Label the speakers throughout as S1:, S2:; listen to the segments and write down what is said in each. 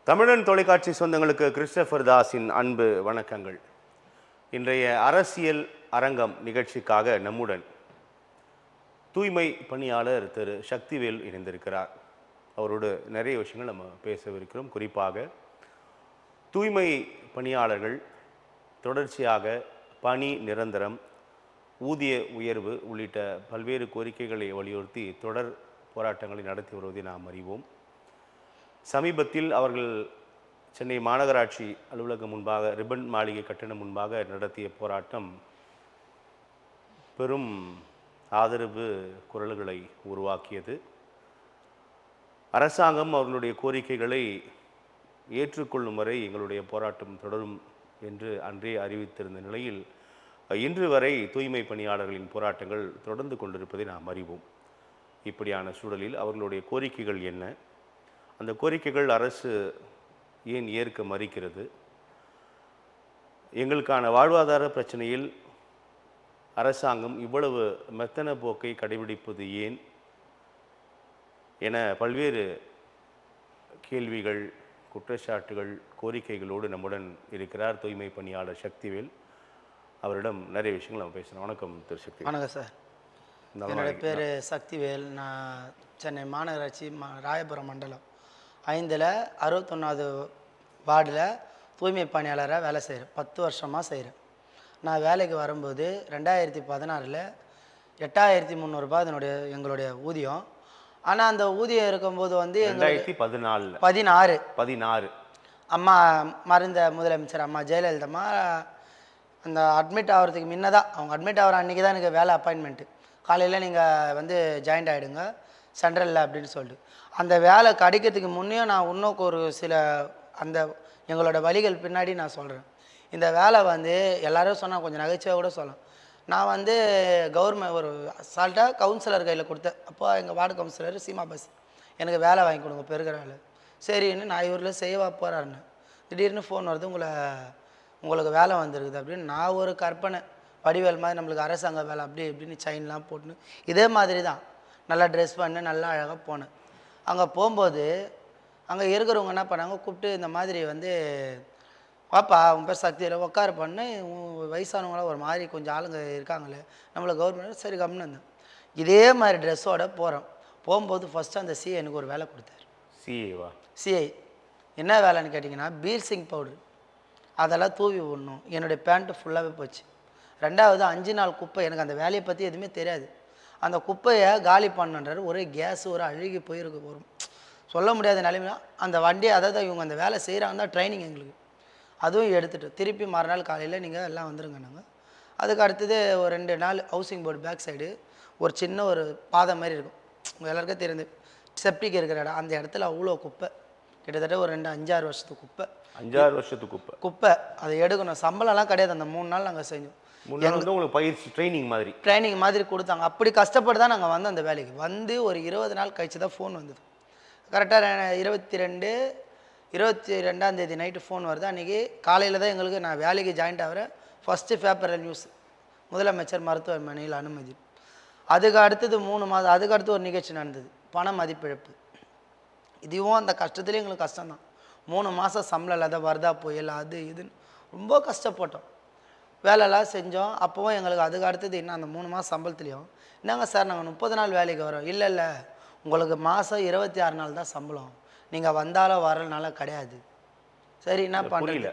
S1: தமிழன் தொலைக்காட்சி சொந்தங்களுக்கு கிறிஸ்டபர் தாஸின் அன்பு வணக்கங்கள். இன்றைய அரசியல் அரங்கம் நிகழ்ச்சிக்காக நம்முடன் தூய்மை பணியாளர் திரு சக்திவேல் இணைந்திருக்கிறார். அவரோடு நிறைய விஷயங்கள் நம்ம பேசவிருக்கிறோம். குறிப்பாக தூய்மை பணியாளர்கள் தொடர்ச்சியாக பணி நிரந்தரம், ஊதிய உயர்வு உள்ளிட்ட பல்வேறு கோரிக்கைகளை வலியுறுத்தி தொடர் போராட்டங்களை நடத்தி வருவதை நாம் அறிவோம். சமீபத்தில் அவர்கள் சென்னை மாநகராட்சி அலுவலகம் முன்பாக ரிப்பன் மாளிகை கட்டணம் முன்பாக நடத்திய போராட்டம் பெரும் ஆதரவு குரல்களை உருவாக்கியது. அரசாங்கம் அவர்களுடைய கோரிக்கைகளை ஏற்றுக்கொள்ளும் வரை எங்களுடைய போராட்டம் தொடரும் என்று அன்றே அறிவித்திருந்த நிலையில் இன்று வரை தூய்மை பணியாளர்களின் போராட்டங்கள் தொடர்ந்து கொண்டிருப்பதை நாம் அறிவோம். இப்படியான சூழலில் அவர்களுடைய கோரிக்கைகள் என்ன, அந்த கோரிக்கைகள் அரசு ஏன் ஏற்க மறுக்கிறது, எங்களுக்கான வாழ்வாதார பிரச்சனையில் அரசாங்கம் இவ்வளவு மெத்தன போக்கை கடைபிடிப்பது ஏன் என பல்வேறு கேள்விகள், குற்றச்சாட்டுகள், கோரிக்கைகளோடு நம்முடன் இருக்கிறார் தூய்மை பணியாளர் சக்திவேல். அவரிடம் நிறைய விஷயங்கள் நம்ம பேசணும். வணக்கம் திரு சக்தி.
S2: வணக்கம் சார். என்னோடய பேர் சக்திவேல். நான் சென்னை மாநகராட்சி ராயபுரம் மண்டலம் 5ல் 61வது வார்டில் தூய்மை பணியாளராக வேலை செய்கிறேன். 10 வருஷமாக செய்கிறேன். நான் வேலைக்கு வரும்போது 2016 8,300 ரூபாய் எங்களுடைய ஊதியம். ஆனால் அந்த ஊதியம் இருக்கும்போது வந்து 2016 அம்மா மறைந்த முதலமைச்சர் அம்மா ஜெயலலிதம்மா அந்த அட்மிட் ஆகிறதுக்கு முன்னதான், அவங்க அட்மிட் ஆகிற அன்றைக்கி தான் எனக்கு வேலை அப்பாயின்மெண்ட்டு. காலையில் நீங்கள் வந்து ஜாயின்ட் ஆகிடுங்க சென்ட்ரலில் அப்படின்னு சொல்லிட்டு, அந்த வேலை கிடைக்கிறதுக்கு முன்னையும் நான் இன்னும் ஒரு சில அந்த எங்களோட வழிகள் பின்னாடி நான் சொல்கிறேன். இந்த வேலை வந்து எல்லோரும் சொன்னால் கொஞ்சம் நகைச்சுவாக கூட சொல்லலாம். நான் வந்து கவர்மெண்ட் ஒரு அசால்ட்டாக கவுன்சிலர் கையில் கொடுத்தேன். அப்போ எங்கள் வார்டு கவுன்சிலர் சீமா பஸ் எனக்கு வேலை வாங்கி கொடுங்க, பெருகிற வேலை. சரின்னு நான் இவரில் செய்வா போகிறாருன்னு திடீர்னு ஃபோன் வருது, உங்களுக்கு வேலை வந்துருக்குது அப்படின்னு. நான் ஒரு கற்பனை வடிவேல் மாதிரி நம்மளுக்கு அரசாங்க வேலை அப்படி இப்படின்னு செயின்லாம் போட்டுன்னு இதே மாதிரி தான் நல்லா ட்ரெஸ் பண்ணு நல்லா அழகாக போனேன். அங்கே போகும்போது அங்கே இருக்கிறவங்க என்ன பண்ணாங்க, கூப்பிட்டு இந்த மாதிரி வந்து பாப்பா உன் பேர் சக்தியில் உட்கார பண்ணு, வயசானவங்களாம் ஒரு மாதிரி கொஞ்சம் ஆளுங்க இருக்காங்களே நம்மளை கவர்மெண்ட். சரி கம்னு இருந்தேன். இதே மாதிரி ட்ரெஸ்ஸோடு போகிறோம். போகும்போது ஃபஸ்ட்டு அந்த சிஐ எனக்கு ஒரு வேலை கொடுத்தாரு. சிஐ என்ன வேலைன்னு கேட்டிங்கன்னா, பீர்சிங் பவுட்ரு அதெல்லாம் தூவி விடணும். என்னுடைய பேண்ட்டு ஃபுல்லாகவே போச்சு. 2வது 5 நாள் குப்பை. எனக்கு அந்த வேலையை பற்றி எதுவுமே தெரியாது. அந்த குப்பையை காலி பண்ணுன்றாரு. ஒரே கேஸ் ஒரு அழுகி போயிருக்கு, வரும் சொல்ல முடியாத நிலைமையா அந்த வண்டியை. அதாவது இவங்க அந்த வேலை செய்கிறாங்க தான் ட்ரைனிங் எங்களுக்கு. அதுவும் எடுத்துகிட்டு திருப்பி மறுநாள் காலையில் நீங்கள் எல்லாம் வந்துருங்க. நாங்கள் அதுக்கு அடுத்தது ஒரு 2 நாள் ஹவுசிங் போர்டு பேக் சைடு ஒரு சின்ன ஒரு பாதை மாதிரி இருக்கும், உங்கள் எல்லாருக்கும் தெரிந்து செப்டிக் இருக்கிற இடம். அந்த இடத்துல அவ்வளோ குப்பை, கிட்டத்தட்ட ஒரு 5-6 வருஷத்துக்கு குப்பை.
S1: 5-6 வருஷத்துக்கு குப்பை
S2: அதை எடுக்கணும். சம்பளம்லாம் கிடையாது. அந்த 3 நாள் நாங்கள் செஞ்சோம்.
S1: உங்களுக்கு பயிற்சி ட்ரைனிங் மாதிரி
S2: கொடுத்தாங்க. அப்படி கஷ்டப்பட்டு தான் நாங்கள் வந்து அந்த வேலைக்கு வந்து ஒரு 20 நாள் கழிச்சு தான் ஃபோன் வந்தது. கரெக்டாக 22ஆம் தேதி நைட்டு ஃபோன் வருது. அன்றைக்கி காலையில் தான் எங்களுக்கு நான் வேலைக்கு ஜாயின்ட் ஆகிறேன். ஃபஸ்ட்டு பேப்பரில் நியூஸ், முதலமைச்சர் மருத்துவமனையில் அனுமதி. அதுக்கு அடுத்தது 3 மாதம் அதுக்கு அடுத்து ஒரு நிகழ்ச்சி நடந்தது, பண மதிப்பிழப்பு. இதுவும் அந்த கஷ்டத்துலேயும் எங்களுக்கு கஷ்டம்தான். 3 மாதம் சம்பளம் இல்லாத வருதா புயல் அது இதுன்னு ரொம்ப கஷ்டப்பட்டோம். வேலைலாம் செஞ்சோம். அப்போவும் எங்களுக்கு அதுக்கு அடுத்தது என்ன, அந்த 3 மாதம் சம்பளத்துலேயும் என்னங்க சார் நாங்கள் 30 நாள் வேலைக்கு வரோம். இல்லை உங்களுக்கு மாதம் 26 நாள் தான் சம்பளம், நீங்கள் வந்தாலும் வரலனால கிடையாது. சரி என்ன பண்ணல,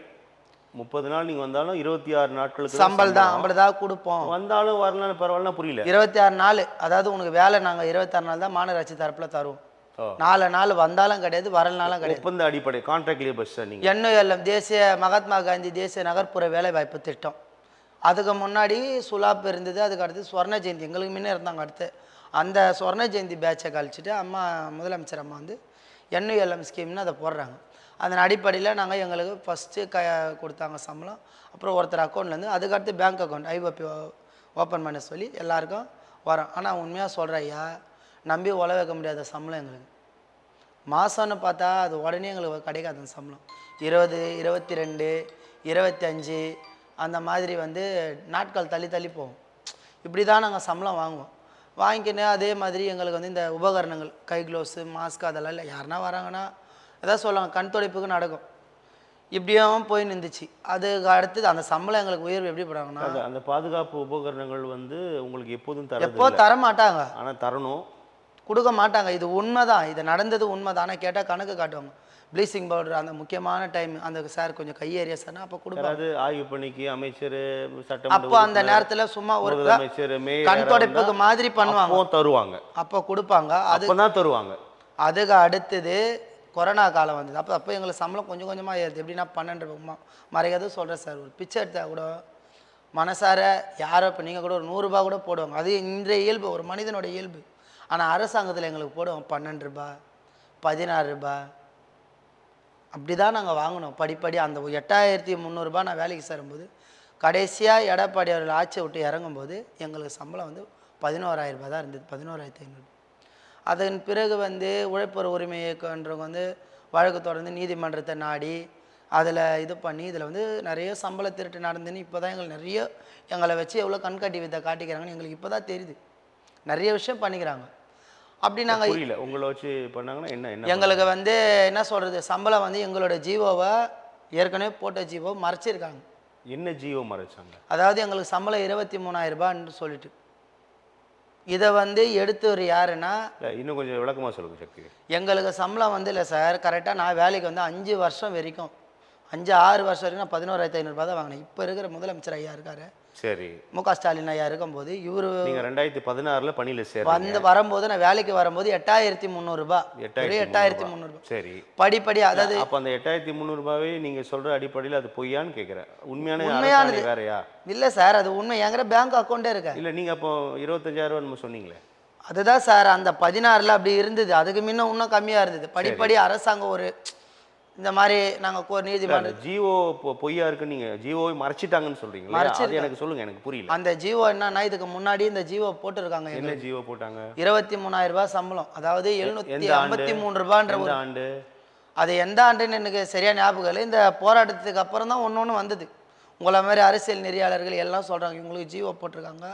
S1: 30 நாள் நீங்கள் வந்தாலும் 26 நாட்களுக்கு
S2: சம்பளம் தான், ஐம்பதாக கொடுப்போம்.
S1: வந்தாலும் வரலன்னு பரவாயில்ல, புரியல.
S2: 26 நாள், அதாவது உனக்கு வேலை நாங்கள் 26 நாள் தான் மாநகராட்சி தரப்பில் தருவோம். 4 நாள் வந்தாலும் கிடையாது, வரலனாலும் கிடையாது.
S1: ஒப்பந்த அடிப்படை கான்ட்ராக்ட் லேபர்ஸ். நீங்கள்
S2: NULM தேசிய மகாத்மா காந்தி தேசிய நகர்ப்புற வேலைவாய்ப்பு திட்டம். அதுக்கு முன்னாடி சுலாப் இருந்தது. அதுக்கு அடுத்து ஸ்வர்ண ஜெயந்தி எங்களுக்கு முன்னே இருந்தாங்க. அடுத்து அந்த ஸ்வர்ண ஜெயந்தி பேட்சை கழிச்சிட்டு அம்மா முதலமைச்சர் அம்மா வந்து NULM ஸ்கீம்னு அதை போடுறாங்க. அதன் அடிப்படையில் நாங்கள் எங்களுக்கு ஃபஸ்ட்டு கொடுத்தாங்க சம்பளம். அப்புறம் ஒருத்தர் அக்கௌண்ட்லேருந்து அதுக்கடுத்து பேங்க் அக்கௌண்ட் IOP ஓப்பன் பண்ண சொல்லி எல்லாருக்கும் வரோம். ஆனால் உண்மையாக சொல்கிறேன் ஐயா, நம்பி உழ வைக்க முடியாத சம்பளம் எங்களுக்கு. மாதம்னு பார்த்தா அது உடனே எங்களுக்கு கிடைக்காது. அந்த சம்பளம் 20, 22, 25 அந்த மாதிரி வந்து நாட்கள் தள்ளி போகும். இப்படி தான் நாங்கள் சம்பளம் வாங்குவோம். வாங்கிக்கினே அதே மாதிரி எங்களுக்கு வந்து இந்த உபகரணங்கள் கை க்ளவுஸு மாஸ்க் அதெல்லாம் இல்லை. யாருன்னா வராங்கன்னா ஏதாவது சொல்லுவாங்க கண் துடைப்புக்கு நடக்கும். இப்படியும் போய் நின்றுச்சு. அதுக்கு அடுத்தது அந்த சம்பளம் எங்களுக்கு உயர்வு எப்படி போடுறாங்கன்னா,
S1: அந்த பாதுகாப்பு உபகரணங்கள் வந்து உங்களுக்கு எப்போதும்
S2: எப்போ
S1: தரது
S2: தர மாட்டாங்க,
S1: ஆனால் தரணும்.
S2: கொடுக்க மாட்டாங்க. இது உண்மைதான், இது நடந்தது உண்மைதான். ஆனால் கேட்டால் கணக்கு காட்டுவாங்க. ப்ளீச்சிங் பவுடர் அந்த முக்கியமான டைம் அந்த சார் கொஞ்சம் கையேறிய சார்னா அப்போ கொடுப்பாங்க.
S1: யாராவது ஆய்வு பணிக்கு அமைச்சர், சட்டமன்ற
S2: அப்போ அந்த நேரத்தில் சும்மா ஒரு
S1: முதலமைச்சர்,
S2: கண் துடைப்புக்கு மாதிரி பண்ணுவாங்க,
S1: அப்போ தருவாங்க.
S2: அப்போ கொடுப்பாங்க.
S1: அப்பதான் தருவாங்க.
S2: அதுக்கு அடுத்தது கொரோனா காலம் வந்தது. அப்போ எங்களுக்கு சம்பளம் கொஞ்சம் கொஞ்சமாக ஏறுது. எப்படின்னா 12 மறையாத சொல்கிறேன் சார், ஒரு பிச்சை எடுத்தால் கூட மனசார யாரோ இப்போ நீங்கள் கூட ஒரு 100 ரூபா கூட போடுவாங்க. அது இன்றைய இயல்பு, ஒரு மனிதனோட இயல்பு. ஆனால் அரசாங்கத்தில் எங்களுக்கு போடுவோம் 12 ரூபா, 16 ரூபா, அப்படி தான் நாங்கள் வாங்கினோம். படிப்படி அந்த 8300 நான் வேலைக்கு சேரும்போது, கடைசியாக எடப்பாடி அவர்கள் ஆட்சியை விட்டு இறங்கும்போது எங்களுக்கு சம்பளம் வந்து 11,000 ரூபா தான் இருந்தது, 11,500. அதன் பிறகு வந்து உழைப்பர் உரிமை இயக்கன்றவங்க வந்து வழக்கு தொடர்ந்து நீதிமன்றத்தை நாடி அதில் இது பண்ணி இதில் வந்து நிறைய சம்பள திருட்டு நடந்துன்னு இப்போ தான் எங்களுக்கு நிறைய எங்களை வச்சு எவ்வளோ கண்காட்டி வித்தை காட்டிக்கிறாங்கன்னு எங்களுக்கு இப்போ தான் தெரியுது. நிறைய விஷயம் பண்ணிக்கிறாங்க. அப்படி நாங்கள்
S1: புரியல, உங்களை வச்சு பண்ணாங்கன்னா என்ன
S2: எங்களுக்கு வந்து என்ன சொல்கிறது, சம்பளம் வந்து எங்களோட ஜீவோவை ஏற்கனவே போட்ட ஜீவோ மறைச்சிருக்காங்க.
S1: என்ன ஜீவோ மறைச்சாங்க?
S2: அதாவது எங்களுக்கு சம்பளம் 23,000 ரூபான்னு சொல்லிட்டு இதை வந்து எடுத்தவர் யாருன்னா,
S1: இன்னும் கொஞ்சம் விளக்கமாக சொல்லுங்க சக்தி.
S2: எங்களுக்கு சம்பளம் வந்து இல்லை சார், கரெக்டாக நான் வேலைக்கு வந்து 5 வருஷம் வரைக்கும் 5-6 வருஷம் வரைக்கும் நான் 11,500 ரூபா தான் வாங்கினேன். இப்போ இருக்கிற முதலமைச்சர் ஐயா இருக்காரு,
S1: சரி,
S2: மு.க. ஸ்டாலின் ஐயா இருக்கும்போது இவர்
S1: நீங்கள் 2016 பணியில் சேர்ந்து
S2: வரும்போது நான் வேலைக்கு வரும்போது 8,300 ரூபா, 8,300 ரூபா.
S1: சரி,
S2: படிப்படி அதாவது
S1: அப்போ அந்த 8,300 ரூபாவே நீங்கள் சொல்கிற அடிப்படையில் அது பொய்யான்னு கேட்குறேன். உண்மையானது வேறையா?
S2: இல்லை சார், அது உண்மை. எங்கிட்ட பேங்க் அக்கௌண்ட்டே இருக்கு.
S1: இல்லை, நீங்கள் அப்போ 25,000 நம்ம சொன்னீங்களே.
S2: அதுதான் சார், அந்த 16 அப்படி இருந்தது. அதுக்கு முன்ன இன்னும் கம்மியாக இருந்தது. படிப்படி அரசாங்கம் ஒரு இந்த மாதிரி நாங்கள் நீதிமன்றம்
S1: ஜிஓ பொய்யா இருக்கு, நீங்கள் ஜிஓவை மறைச்சிட்டாங்கன்னு சொல்கிறீங்களா? அது எனக்கு சொல்லுங்கள், எனக்கு புரியல.
S2: அந்த ஜிஓ என்னன்னா, இதுக்கு முன்னாடி இந்த ஜிஓ போட்டுருக்காங்க.
S1: என்ன ஜிஓ போட்டாங்க?
S2: 23,000 ரூபாய் சம்பளம், அதாவது 753 ரூபான்ற ஒரு
S1: ஆண்டு.
S2: அது எந்த ஆண்டுன்னு எனக்கு சரியா ஞாபகம் இல்லை. இந்த போராட்டத்துக்கு அப்புறம் தான் ஒன்று வந்தது. உங்களை மாதிரி அரசியல் நெறியாளர்கள் எல்லாம் சொல்கிறாங்க இவங்களுக்கு ஜிஓ போட்டிருக்காங்க,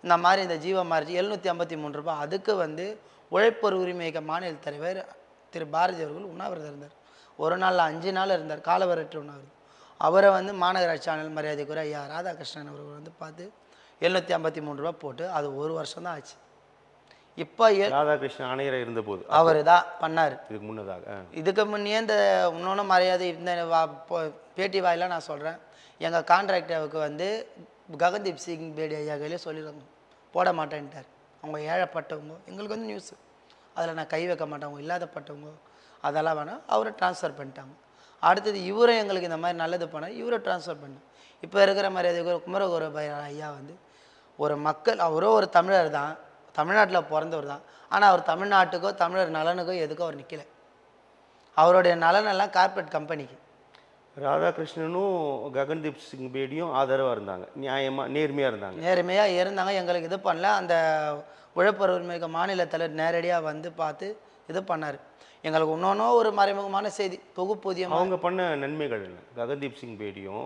S2: இந்த மாதிரி இந்த ஜிஓ மாறிச்சு 753 ரூபாய். அதுக்கு வந்து உழைப்பொரு உரிமை இயக்க மாநில தலைவர் திரு பாரதி அவர்கள் உண்ணாவிரதம் இருந்தார். ஒரு நாளில் 5 நாள் இருந்தார், காலவரற்று உண்ணாவிரதம். அவரை வந்து மாநகராட்சி ஆணையர் மரியாதைக்குரிய ஐயா ராதாகிருஷ்ணன் அவர்கள் வந்து பார்த்து 753 ரூபா போட்டு அது ஒரு வருஷம் தான் ஆச்சு. இப்போ
S1: ராதாகிருஷ்ணன் ஆணையராக இருந்தபோது
S2: அவர் தான் பண்ணார்.
S1: இதுக்கு முன்னதாக
S2: இதுக்கு முன்னே இந்த இன்னொன்று மரியாதை இந்த பேட்டி வாயிலாக நான் சொல்கிறேன், எங்கள் கான்ட்ராக்டருக்கு வந்து ககன்தீப் சிங் பேடி ஐயா கையிலே சொல்லிடுறாங்க, போட மாட்டேன்ட்டார். அவங்க ஏழைப்பட்டவங்க, எங்களுக்கு வந்து நியூஸு, அதில் நான் கை வைக்க மாட்டேன், அவங்க இல்லாதப்பட்டவங்க அதெல்லாம் வேணாம், அவரை ட்ரான்ஸ்ஃபர் பண்ணிட்டாங்க. அடுத்தது இவரும் எங்களுக்கு இந்த மாதிரி நல்லது பண்ணார், இவரை ட்ரான்ஸ்ஃபர் பண்ணேன். இப்போ இருக்கிற மரியாதை குமரகுரு ஐயா வந்து ஒரு மக்கள், அவரோ ஒரு தமிழர் தான், தமிழ்நாட்டில் பிறந்தவர் தான், ஆனால் அவர் தமிழ்நாட்டுக்கோ தமிழர் நலனுக்கோ எதுக்கோ அவர் நிற்கலை. அவருடைய நலனெல்லாம் கார்பரேட் கம்பெனிக்கு.
S1: ராதாகிருஷ்ணனும் ககன்தீப் சிங் பேடியும் ஆதரவாக இருந்தாங்க, நியாயமாக நேர்மையாக
S2: இருந்தாங்க. எங்களுக்கு இது பண்ணல. அந்த உழைப்பர் உரிமை மாநில தலைவர் நேரடியாக வந்து பார்த்து இது பண்ணார். எங்களுக்கு இன்னொன்று ஒரு மறைமுகமான செய்தி தொகுப்பூதியம்.
S1: அவங்க பண்ண நன்மைகள் என்ன? ககன்தீப் சிங் பேடியும்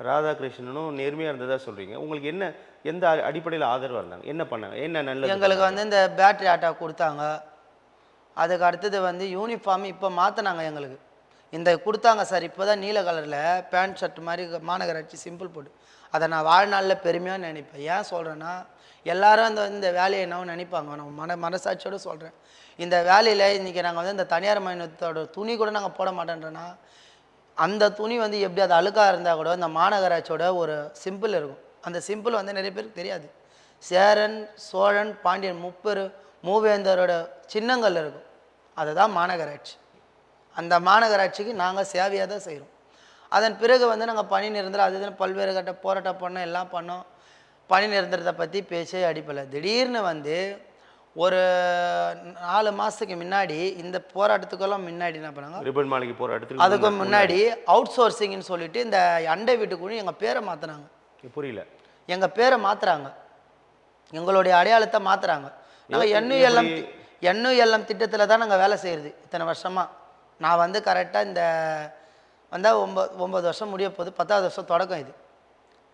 S1: ராதாகிருஷ்ணனும் நேர்மையாக இருந்ததாக சொல்கிறீங்க. உங்களுக்கு என்ன, எந்த அடிப்படையில் ஆதரவாக இருந்தாங்க, என்ன பண்ணாங்க, என்ன நல்லது?
S2: எங்களுக்கு வந்து இந்த பேட்டரி ஆட்டோ கொடுத்தாங்க. அதுக்கு அடுத்தது வந்து யூனிஃபார்ம் இப்போ மாற்றினாங்க எங்களுக்கு. இந்த கொடுத்தாங்க சார், இப்போ தான் நீல கலரில் பேண்ட் ஷர்ட் மாதிரி மாநகராட்சி சிம்பிள் போட்டு, அதை நான் வாழ்நாளில் பெருமையாக நினைப்பேன். ஏன் சொல்கிறேன்னா, எல்லாரும் இந்த வேலையை என்னவோ நினைப்பாங்க. நான் மனசாட்சியோடு சொல்கிறேன், இந்த வேலையில் இன்றைக்கி நாங்கள் வந்து இந்த தனியார் மயத்தோட துணி கூட நாங்கள் போட மாட்டேன்றோன்னா, அந்த துணி வந்து எப்படி அது அழுக்காக இருந்தால் கூட இந்த மாநகராட்சியோட ஒரு சிம்பிள் இருக்கும். அந்த சிம்பிள் வந்து நிறைய பேருக்கு தெரியாது. சேரன், சோழன், பாண்டியன் மூவேந்தரோட சின்னங்கள் இருக்கும், அதுதான் மாநகராட்சி. அந்த மாநகராட்சிக்கு நாங்கள் சேவையாக தான் செய்கிறோம். அதன் பிறகு வந்து நாங்கள் பணி நிரந்தரம் அது இதுன்னு பல்வேறு கட்ட போராட்டம் பண்ணோம், எல்லாம் பண்ணோம். பணி நிரந்தரத்தை பற்றி பேச்சே அடிப்படை. திடீர்னு வந்து ஒரு 4 மாதத்துக்கு முன்னாடி, இந்த போராட்டத்துக்கெல்லாம் முன்னாடி என்ன பண்ணாங்க,
S1: ரிப்பன் மாளிகை போராட்டத்துக்கு
S2: அதுக்கு முன்னாடி அவுட் சோர்சிங்னு சொல்லிட்டு இந்த அண்டை வீட்டுக்குன்னு எங்கள் பேரை மாற்றினாங்க.
S1: புரியல,
S2: எங்கள் பேரை மாற்றுறாங்க, எங்களுடைய அடையாளத்தை மாற்றுறாங்க. நாங்கள் என்யூஎல்எம் திட்டத்தில் தான் நாங்கள் வேலை செய்கிறது இத்தனை வருஷமாக. நான் வந்து கரெக்டாக இந்த வந்தால் 9 வருஷம் முடிய போகுது, 10வது வருஷம் தொடக்கம். இது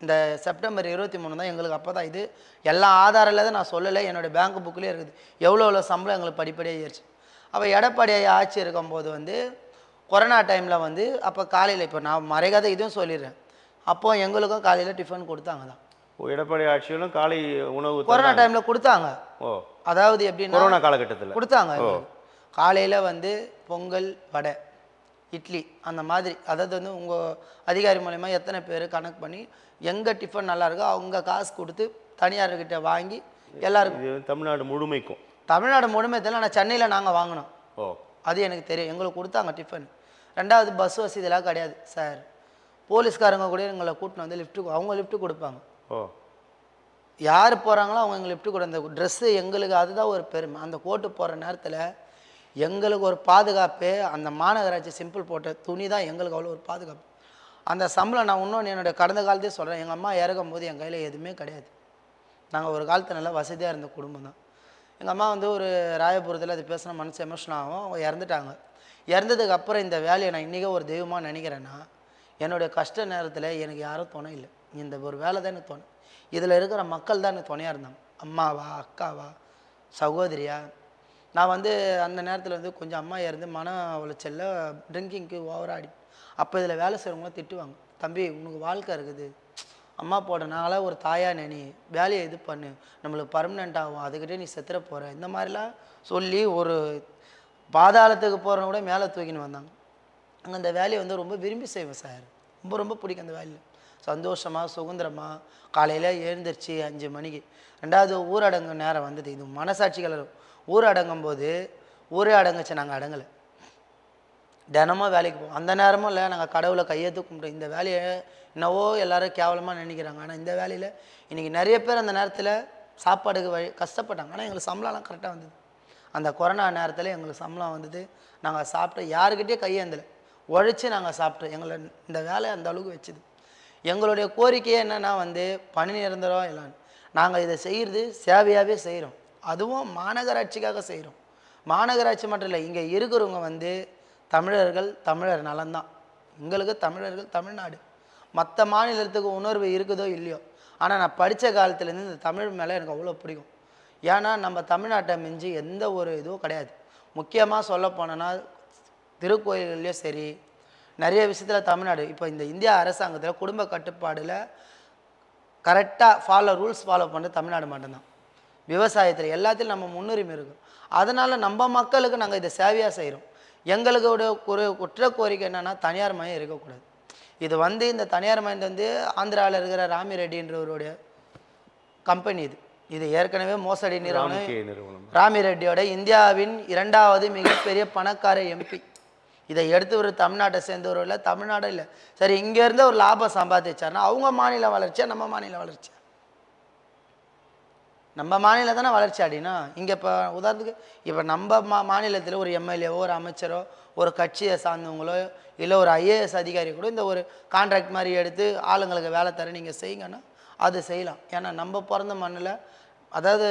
S2: இந்த செப்டம்பர் 23 தான் எங்களுக்கு. அப்போ தான் இது எல்லா ஆதாரம் இல்லாத நான் சொல்லலை, என்னோடய பேங்க் புக்கிலே இருக்குது எவ்வளோ சம்பளம் எங்களுக்கு படிப்படியாக ஏறிச்சு. அப்போ எடப்பாடி ஆட்சி இருக்கும்போது வந்து கொரோனா டைமில் வந்து அப்போ காலையில் இப்போ நான் மறைக்காத இதுவும் சொல்லிடுறேன். அப்போ எங்களுக்கும் காலையில் டிஃபன் கொடுத்தாங்க தான்.
S1: எடப்பாடி ஆட்சியிலும் காலை உணவு
S2: கொரோனா டைமில் கொடுத்தாங்க.
S1: ஓ,
S2: அதாவது எப்படின்னா
S1: கொரோனா காலகட்டத்தில்
S2: கொடுத்தாங்க. காலையில் வந்து பொங்கல், வடை, இட்லி அந்த மாதிரி. அதாவது வந்து உங்கள் அதிகாரி மூலயமா எத்தனை பேர் கணக்கு பண்ணி எங்கே டிஃபன் நல்லா இருக்கோ அவங்க காசு கொடுத்து தனியார்கிட்ட வாங்கி எல்லாருக்கும்.
S1: இது தமிழ்நாடு முழுமைக்கும்?
S2: தமிழ்நாடு முழுமை தெரியல, ஆனால் சென்னையில் நாங்கள் வாங்கினோம்.
S1: ஓ,
S2: அது எனக்கு தெரியும். எங்களுக்கு கொடுத்தாங்க டிஃபன். ரெண்டாவது பஸ் வசதியெல்லாம் கிடையாது சார். போலீஸ்காரங்க கூட எங்களை கூட்டின்னு வந்து லிஃப்ட்டு, அவங்க லிஃப்ட்டு கொடுப்பாங்க.
S1: ஓ,
S2: யார் போகிறாங்களோ அவங்க எங்களுக்கு லிஃப்ட்டு கொடு. அந்த ட்ரெஸ்ஸு எங்களுக்கு அதுதான் ஒரு பெருமை. அந்த கோட்டு போகிற நேரத்தில் எங்களுக்கு ஒரு பாதுகாப்பு. அந்த மாநகராட்சி சிம்பிள் போட்ட துணி தான் எங்களுக்கு அவ்வளோ ஒரு பாதுகாப்பு. அந்த சம்பளம் நான் இன்னொன்று என்னுடைய கடந்த காலத்தையே சொல்கிறேன். எங்கள் அம்மா இறக்கும் போது என் கையில் எதுவுமே கிடையாது. நாங்கள் ஒரு காலத்தில் நல்லா வசதியாக இருந்த குடும்பம் தான். எங்கள் அம்மா வந்து ஒரு ராயபுரத்தில் அது பேசின மனசு எமோஷனல் ஆகும். அவங்க இறந்துட்டாங்க. இறந்ததுக்கு அப்புறம் இந்த வேலையை நான் இன்றைக்கே ஒரு தெய்வமாக நினைக்கிறேன்னா, என்னுடைய கஷ்ட நேரத்தில் எனக்கு யாரும் துணை இல்லை. இந்த ஒரு வேலை தான் எனக்கு துணை. இதில் இருக்கிற மக்கள் தான் எனக்கு துணையாக இருந்தாங்க. அம்மாவா, அக்காவா, சகோதரியா. நான் வந்து அந்த நேரத்தில் வந்து கொஞ்சம் அம்மா இறந்து மன உளைச்சலில் ட்ரிங்கிங்க்கு ஓவராடி. அப்போ இதில் வேலை செய்கிறவங்களாம் திட்டுவாங்க, தம்பி உனக்கு வாழ்க்கை இருக்குது, அம்மா போட நாங்களாம் ஒரு தாயாக நினை, வேலையை இது பண்ணு, நம்மளுக்கு பர்மனெண்ட் ஆகும், அதுக்கிட்டே நீ செத்துற போகிற, இந்த மாதிரிலாம் சொல்லி ஒரு பாதாளத்துக்கு போகிறவங்க கூட மேலே தூக்கின்னு வந்தாங்க. அங்கே அந்த வேலையை வந்து ரொம்ப விரும்பி செய்வேன் சார். ரொம்ப ரொம்ப பிடிக்கும் அந்த வேலையில். சந்தோஷமாக சுதந்திரமாக காலையில் எழுந்திரிச்சு 5 மணிக்கு. ரெண்டாவது ஊரடங்கு நேரம் வந்தது. இது மனசாட்சி கலரும். ஊரடங்கும் போது ஊரே அடங்குச்சு, நாங்கள் அடங்கலை. தினமும் வேலைக்கு போவோம். அந்த நேரமும் இல்லை, நாங்கள் கடவுளை கையெழுத்து கும்பிட்டோம். இந்த வேலையை என்னவோ எல்லாரும் கேவலமாக நினைக்கிறாங்க. ஆனால் இந்த வேலையில் இன்றைக்கி நிறைய பேர் அந்த நேரத்தில் சாப்பாடுக்கு கஷ்டப்பட்டாங்க. ஆனால் எங்களுக்கு சம்பளம்லாம் கரெக்டாக வந்தது. அந்த கொரோனா நேரத்தில் எங்களுக்கு சம்பளம் வந்தது. நாங்கள் சாப்பிட்டோம். யாருக்கிட்டே கையேந்தலை, உழைச்சி நாங்கள் சாப்பிட்டோம். எங்களை இந்த வேலை அந்த அளவுக்கு வச்சுது. எங்களுடைய கோரிக்கையே என்னென்னா வந்து பணி நிரந்தரம் எல்லாம். நாங்கள் இதை செய்கிறது சேவையாகவே செய்கிறோம். அதுவும் மாநகராட்சிக்காக செய்கிறோம். மாநகராட்சி மட்டும் இல்லை, இங்கே இருக்கிறவங்க வந்து தமிழர்கள், தமிழர் நலன்தான். எங்களுக்கு தமிழர்கள் தமிழ்நாடு. மற்ற மாநிலத்துக்கு உணர்வு இருக்குதோ இல்லையோ, ஆனால் நான் படித்த காலத்துலேருந்து இந்த தமிழ் மேலே எனக்கு அவ்வளோ பிடிக்கும். ஏன்னா நம்ம தமிழ்நாட்டை மிஞ்சி எந்த ஒரு இதுவும் கிடையாது. முக்கியமாக சொல்ல போனோன்னா திருக்கோயில்கள்லேயும் சரி, நிறைய விஷயத்தில் தமிழ்நாடு இப்போ இந்த இந்தியா அரசாங்கத்தில் குடும்ப கட்டுப்பாடில் கரெக்டாக ரூல்ஸ் ஃபாலோ பண்ணுறது தமிழ்நாடு மட்டும்தான். விவசாயத்தில் எல்லாத்திலும் நம்ம முன்னுரிமை இருக்கும். அதனால் நம்ம மக்களுக்கு நாங்கள் இதை சேவையாக செய்கிறோம். எங்களுக்கு ஒரு குற்ற கோரிக்கை என்னென்னா தனியார் மயம் இருக்கக்கூடாது. இது வந்து இந்த தனியார் மயம் வந்து ஆந்திராவில் இருக்கிற ராமி ரெட்டின்றவருடைய கம்பெனி. இது ஏற்கனவே மோசடி நிறுவனம். ராமி ரெட்டியோட இந்தியாவின் 2வது மிகப்பெரிய பணக்கார எம்பி. இதை எடுத்து ஒரு தமிழ்நாட்டை சேர்ந்தவரும் இல்லை, தமிழ்நாடும் இல்லை. சரி, இங்கேருந்து ஒரு லாபம் சம்பாதிச்சாருன்னா அவங்க மாநில வளர்ச்சியா நம்ம மாநில வளர்ச்சியா? நம்ம மாநிலம் தானே வளர்ச்சி. அப்படின்னா இங்கே இப்போ உதாரணத்துக்கு இப்போ நம்ம மாநிலத்தில் ஒரு எம்எல்ஏவோ, ஒரு அமைச்சரோ, ஒரு கட்சியை சார்ந்தவங்களோ, இல்லை ஒரு ஐஏஎஸ் அதிகாரி கூட இந்த ஒரு கான்ட்ராக்ட் மாதிரி எடுத்து ஆளுங்களுக்கு வேலை தர நீங்கள் செய்யுங்கன்னா அது செய்யலாம். ஏன்னா நம்ம பிறந்த மண்ணில், அதாவது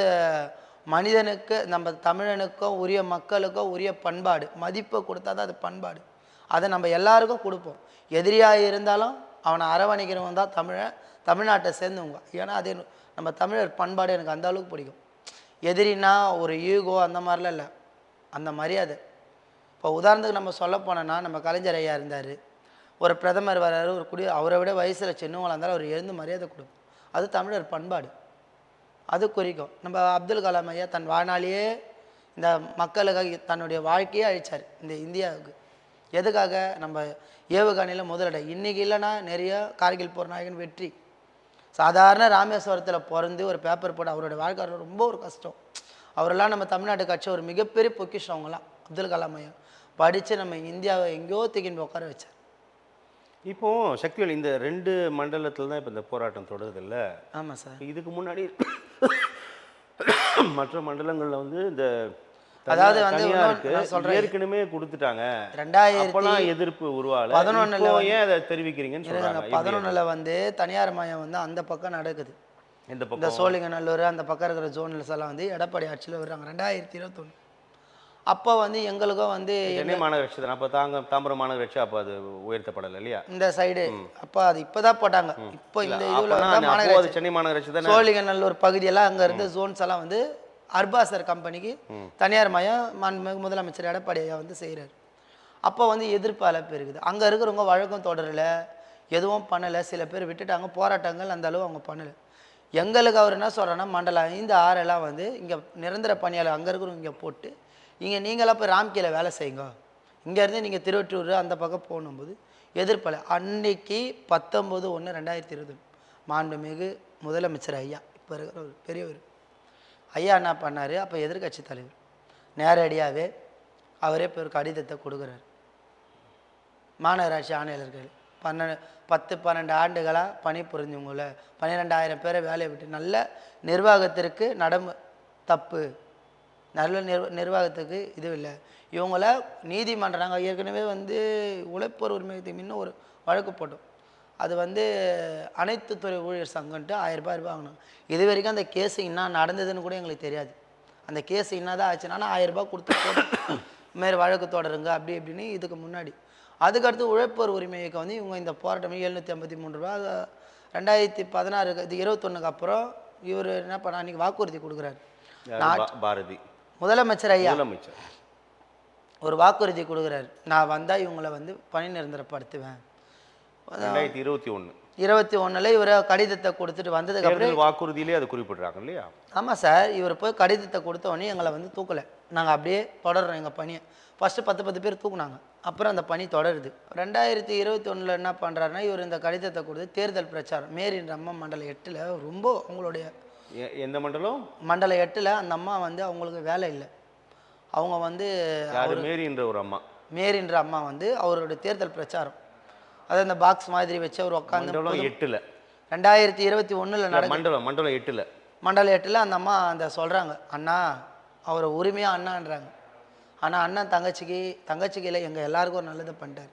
S2: மனிதனுக்கு, நம்ம தமிழனுக்கும் உரிய மக்களுக்கும் உரிய பண்பாடு மதிப்பை கொடுத்தா தான் அது பண்பாடு. அதை நம்ம எல்லாருக்கும் கொடுப்போம். எதிரியாக இருந்தாலும் அவனை அரவணைக்கிறவன் தான் தமிழ்நாட்டை சேர்ந்தவங்க. ஏன்னா அது நம்ம தமிழர் பண்பாடு எனக்கு அந்த அளவுக்கு பிடிக்கும். எதிரின்னா ஒரு ஈகோ அந்த மாதிரிலாம் இல்லை, அந்த மரியாதை. இப்போ உதாரணத்துக்கு நம்ம சொல்ல போனோன்னா, நம்ம கலைஞர் ஐயா இருந்தார், ஒரு பிரதமர் வர்றாரு, ஒரு அவரை விட வயசில் சின்னவங்களாக இருந்தாலும் அவர் எழுந்து மரியாதை கொடுக்கும். அது தமிழர் பண்பாடு, அது குறிக்கும். நம்ம அப்துல் கலாம் ஐயா தன் வாழ்நாளையே இந்த மக்களுக்காக தன்னுடைய வாழ்க்கையே அழித்தார் இந்த இந்தியாவுக்கு. எதுக்காக? நம்ம ஏவுகணையில் முதலிட. இன்றைக்கி இல்லைன்னா நிறைய கார்கில் போர் நாயகன் வெற்றி. சாதாரண ராமேஸ்வரத்தில் பிறந்து ஒரு பேப்பர் போட்டு அவரோட வாழ்க்கை ரொம்ப ஒரு கஷ்டம். அவரெல்லாம் நம்ம தமிழ்நாட்டு கட்சி ஒரு மிகப்பெரிய பொக்கிஷம். அவங்களாம் அப்துல் கலாம் ஐயா படித்து நம்ம இந்தியாவை எங்கேயோ தூக்கின்னு உட்கார வச்சார்.
S1: இப்போது சக்திவேல், இந்த 2 மண்டலத்தில் தான் இப்போ இந்த போராட்டம் தொடருது இல்லை?
S2: ஆமாம் சார்.
S1: இதுக்கு முன்னாடி மற்ற மண்டலங்களில் வந்து இந்த
S2: அதாவது வந்து
S1: ஏற்கனவே கொடுத்துட்டாங்க,
S2: 2011
S1: எதிர்ப்பு உருவாகல. ஏன் அதை தெரிவிக்கிறீங்கன்னு சொல்றாங்க.
S2: 2011 வந்து தனியார் மயம் வந்து அந்த பக்கம் நடக்குது. இந்த சோழிங்கநல்லூர் அந்த பக்கம் இருக்கிற ஜோன்ஸ் எல்லாம் வந்து எடப்பாடி ஆட்சியில் வர்றாங்க 2021. அப்போ வந்து எங்களுக்கும் வந்து
S1: சென்னை மாநகராட்சி தான், அப்போ தாம்பரம் மாநகராட்சி அப்போ அது உயர்த்தப்படலை இல்லையா இந்த
S2: சைடு. அப்போ அது இப்போதான் போட்டாங்க. இப்போ இந்த இதில்
S1: சென்னை மாநகராட்சி தான்.
S2: சோழிங்கநல்லூர் பகுதியெல்லாம் அங்கே இருந்து ஜோன்ஸ் எல்லாம் வந்து அர்பாசர் கம்பெனிக்கு தனியார் மயம் முதலமைச்சர் எடப்பாடி ஐயா வந்து செய்கிறார். அப்போ வந்து எதிர்ப்பு அழைப்பு இருக்குது. அங்கே இருக்கிறவங்க வழக்கம் தொடரலை, எதுவும் பண்ணலை, சில பேர் விட்டுட்டாங்க, போராட்டங்கள் அந்த அளவு அவங்க பண்ணலை. எங்களுக்கு அவர் என்ன சொல்கிறேன்னா, மண்டலம் 5, 6 எல்லாம் வந்து இங்கே நிரந்தர பணியாளர் அங்கே இருக்கிறவங்க இங்கே போட்டு இங்கே நீங்களாம் போய் ராம்கியில் வேலை செய்யுங்க, இங்கேருந்து நீங்கள் திருவற்றூர் அந்த பக்கம் போகும்போது எதிர்ப்பலை. அன்னைக்கு 19/1/2020 மாண்புமிகு முதலமைச்சர் ஐயா, இப்போ இருக்கிற ஒரு பெரியவர் ஐயா என்ன பண்ணார், அப்போ எதிர்கட்சி தலைவர் நேரடியாகவே அவரே இப்போ ஒரு கடிதத்தை கொடுக்குறாரு. மாநகராட்சி ஆணையாளர்கள் 10-12 ஆண்டுகளாக பணி புரிஞ்சவங்கள 12,000 பேரை வேலையை விட்டு நல்ல நிர்வாகத்திற்கு தப்பு, நல்ல நிர்வாகத்துக்கு இது இல்லை, இவங்கள நீதிமன்றம் நாங்கள் ஏற்கனவே வந்து உழைப்போர் உரிமையத்துக்கு இன்னும் ஒரு வழக்கு போட்டோம். அது வந்து அனைத்து துறை ஊழியர் சங்கம்ட்டு 1000 ரூபாய் வாங்கினோம். இது வரைக்கும் அந்த கேஸு என்ன நடந்ததுன்னு கூட எங்களுக்கு தெரியாது. அந்த கேஸ் என்னதான் ஆச்சுன்னா 1000 ரூபாய் கொடுத்து போட்டு மாரி வழக்கு தொடருங்க அப்படி இப்படின்னு இதுக்கு முன்னாடி. அதுக்கடுத்து உழைப்போர் உரிமைக்கு வந்து இவங்க இந்த போராட்டம் 753 ரூபா 2016 இது 21க்கு அப்புறம் இவர் என்ன பண்ண அன்றைக்கி வாக்குறுதி கொடுக்குறாரு.
S1: பாரதி
S2: முதலமைச்சர் ஐயா
S1: முதலமைச்சர்
S2: ஒரு வாக்குறுதி கொடுக்குறாரு, நான் வந்தால் இவங்களை வந்து பணி நிரந்தரப்படுத்துவேன். 2021 இவர் கடிதத்தை கொடுத்துட்டு வந்ததுக்கு அப்புறம்
S1: வாக்குறுதியிலே அது குறிப்பிட்றாங்க இல்லையா?
S2: ஆமாம் சார், இவர் போய் கடிதத்தை கொடுத்தோடனே எங்களை வந்து தூக்கலை, நாங்கள் அப்படியே தொடர்றோம் எங்கள் பணியை. ஃபஸ்ட்டு 10 பேர் தூக்குனாங்க, அப்புறம் அந்த பணி தொடருது. 2021 என்ன பண்ணுறாருன்னா, இவர் இந்த கடிதத்தை கொடுத்து தேர்தல் பிரச்சாரம் மேரின்ற அம்மா மண்டலம் 8 ரொம்ப அவங்களுடைய
S1: எந்த மண்டலம்?
S2: மண்டலம் 8 அந்த அம்மா வந்து அவங்களுக்கு வேலை இல்லை. அவங்க வந்து மேரின்ற அம்மா வந்து அவருடைய தேர்தல் பிரச்சாரம் அது அந்த பாக்ஸ் மாதிரி வச்சு அவர் உட்காந்து 2021 மண்டலம் 8 அந்த அம்மா அந்த சொல்கிறாங்க, அண்ணா அவரை உரிமையாக அண்ணான்றாங்க. ஆனால் அண்ணன் தங்கச்சிக்கு இல்லை, எங்கள் எல்லாருக்கும் ஒரு நல்லதை பண்ணிட்டார்.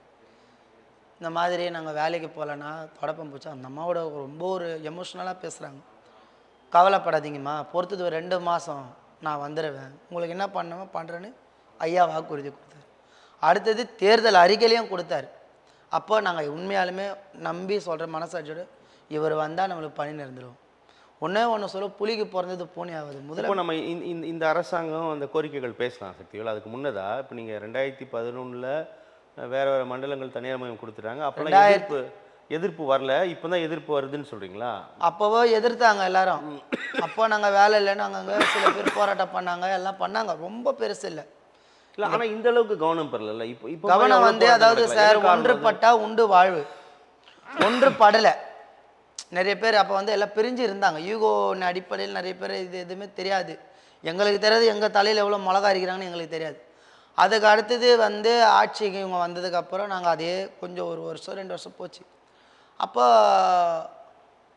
S2: இந்த மாதிரி நாங்கள் வேலைக்கு போகலன்னா தொடப்பம் போச்சு. அந்த அம்மாவோட ரொம்ப ஒரு எமோஷ்னலாக பேசுகிறாங்க. கவலைப்படாதீங்கம்மா, பொறுத்தது ஒரு 2 மாதம் நான் வந்துடுவேன், உங்களுக்கு என்ன பண்ணுறேன்னு ஐயா வாக்குறுதி கொடுத்தாரு. அடுத்தது தேர்தல் அறிக்கையிலையும் கொடுத்தாரு. அப்போ நாங்கள் உண்மையாலுமே நம்பி சொல்கிற மனசாட்சியோடு இவர் வந்தால் நம்மளுக்கு பணி நிரந்தரம். ஒன்று சொல்ல, புலிக்கு பிறந்தது பூனை ஆகுது.
S1: முதல்ல நம்ம இந்த அரசாங்கம் அந்த கோரிக்கைகள் பேசலாம் சக்திகள். அதுக்கு முன்னதாக இப்போ நீங்கள் 2011 வேறு மண்டலங்கள் தனியார் மயம் கொடுத்துட்டாங்க. அப்போலாம் எதிர்ப்பு வரல, இப்போ தான் எதிர்ப்பு வருதுன்னு சொல்கிறீங்களா?
S2: அப்போவோ எதிர்த்தாங்க எல்லாரும். அப்போ நாங்கள் வேலை இல்லைன்னு அங்கங்கே சில பேர் போராட்டம் பண்ணாங்க, எல்லாம் பண்ணாங்க, ரொம்ப பெருசு இல்லை.
S1: இல்லை, ஆனால் இந்த அளவுக்கு கவனம் பெறல. இப்போ
S2: கவனம் வந்து அதாவது சார், ஒன்றுபட்டா உண்டு வாழ்வு, ஒன்றுபடலை. நிறைய பேர் அப்போ வந்து எல்லாம் பிரிஞ்சு இருந்தாங்க. யூகோ அடிப்படையில் நிறைய பேர் இது எதுவுமே தெரியாது. எங்களுக்கு தெரியாது எங்கள் தலையில் எவ்வளோ மிளகா அரிக்கிறாங்கன்னு எங்களுக்கு தெரியாது. அதுக்கு அடுத்தது வந்து ஆட்சிக்கு இவங்க வந்ததுக்கப்புறம் நாங்கள் அதே கொஞ்சம் 1 வருஷம் 2 வருஷம் போச்சு. அப்போ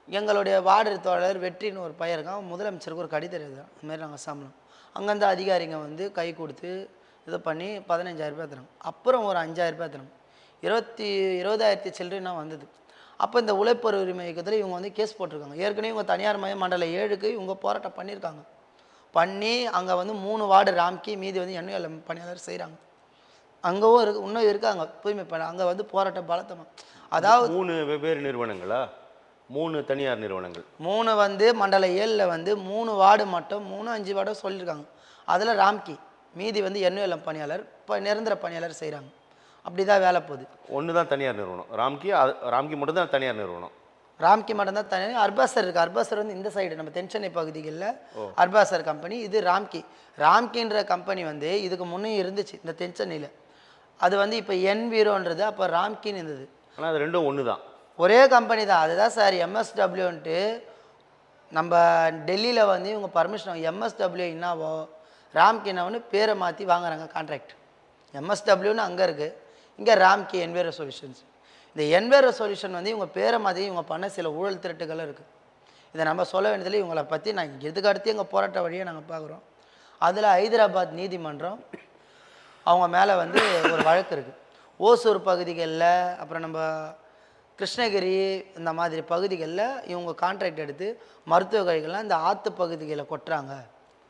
S2: எங்களுடைய வார்டு தோழர் வெற்றின்னு ஒரு பையன் இருக்கான், முதலமைச்சருக்கு ஒரு கடிதம் எழுதுறான், இதுமாரி நாங்கள் சம்பளம். அங்கேருந்து அதிகாரிங்க வந்து கை கொடுத்து இதை பண்ணி 15,000 ரூபாய் தராங்க. அப்புறம் ஒரு 5,000 ரூபாய் தராங்க. 20,000 சில்லறைனா வந்தது. அப்போ இந்த உழைப்போர் உரிமை இயக்கத்தில் இவங்க வந்து கேஸ் போட்டிருக்காங்க. ஏற்கனவே இவங்க தனியார் மயம் மண்டலம் 7க்கு இவங்க போராட்டம் பண்ணியிருக்காங்க. பண்ணி அங்கே வந்து 3 வார்டு ராம்கி, மீதி வந்து எண்ணெய் பணியாளர் செய்கிறாங்க. அங்கேவும் இன்னும் இருக்காங்க தூய்மை பண்ண. அங்கே வந்து போராட்டம் பலத்தமாக, அதாவது
S1: 3 வெவ்வேறு நிறுவனங்களா? 3 தனியார் நிறுவனங்கள்,
S2: 3 வந்து மண்டலம் 7 வந்து 3 வார்டு மட்டும் 3-5 வார்டோ சொல்லியிருக்காங்க. அதில் ராம்கி, மீதி வந்து எண்ணெய் பணியாளர் இப்போ நிரந்தர பணியாளர் செய்கிறாங்க. அப்படி தான் வேலை போகுது.
S1: ஒன்று தான் தனியார் நிறுவனம் ராம்கி மட்டும் தான் தனியார் நிறுவனம்.
S2: ராம்கி மட்டும் தான் தனியார். அர்பாசர் இருக்குது. அர்பாசர் வந்து இந்த சைடு நம்ம தென்சென்னை பகுதிகளில் அர்பாசர் கம்பெனி. இது ராம்கின்ற கம்பெனி வந்து இதுக்கு முன்னே இருந்துச்சு இந்த தென்சென்னையில். அது வந்து இப்போ என்வீரோன்றது அப்போ ராம்கின்னு இருந்தது.
S1: ஆனால் அது ரெண்டும் ஒன்று தான்,
S2: ஒரே கம்பெனி தான். அதுதான் சார் MSWன்ட்டு நம்ம டெல்லியில் வந்து இவங்க பர்மிஷன் MSW என்னவோ ராம்கின்னாவுன்னு பேரை மாற்றி வாங்குறாங்க கான்ட்ராக்ட். MSWன்னு அங்கே இருக்குது, இங்கே ராம்கி என்வேரோ சொல்யூஷன்ஸ். இந்த என்வேரோ சொல்யூஷன் வந்து இவங்க பேரை மாதிரி இவங்க பண்ண சில ஊழல் திருட்டுகளும் இருக்குது. இதை நம்ம சொல்ல வேண்டியதில்லை. இவங்களை பற்றி நான் எதுக்கு அடுத்து எங்கள் போராட்ட வழியை நாங்கள் பார்க்குறோம். அதில் ஹைதராபாத் நீதிமன்றம் அவங்க மேலே வந்து ஒரு வழக்கு இருக்குது. ஓசூர் பகுதிகளில், அப்புறம் நம்ம கிருஷ்ணகிரி இந்த மாதிரி பகுதிகளில் இவங்க கான்ட்ராக்ட் எடுத்து மருத்துவ கழிவுகள்லாம் இந்த ஆற்று பகுதிகளில் கொட்டுறாங்க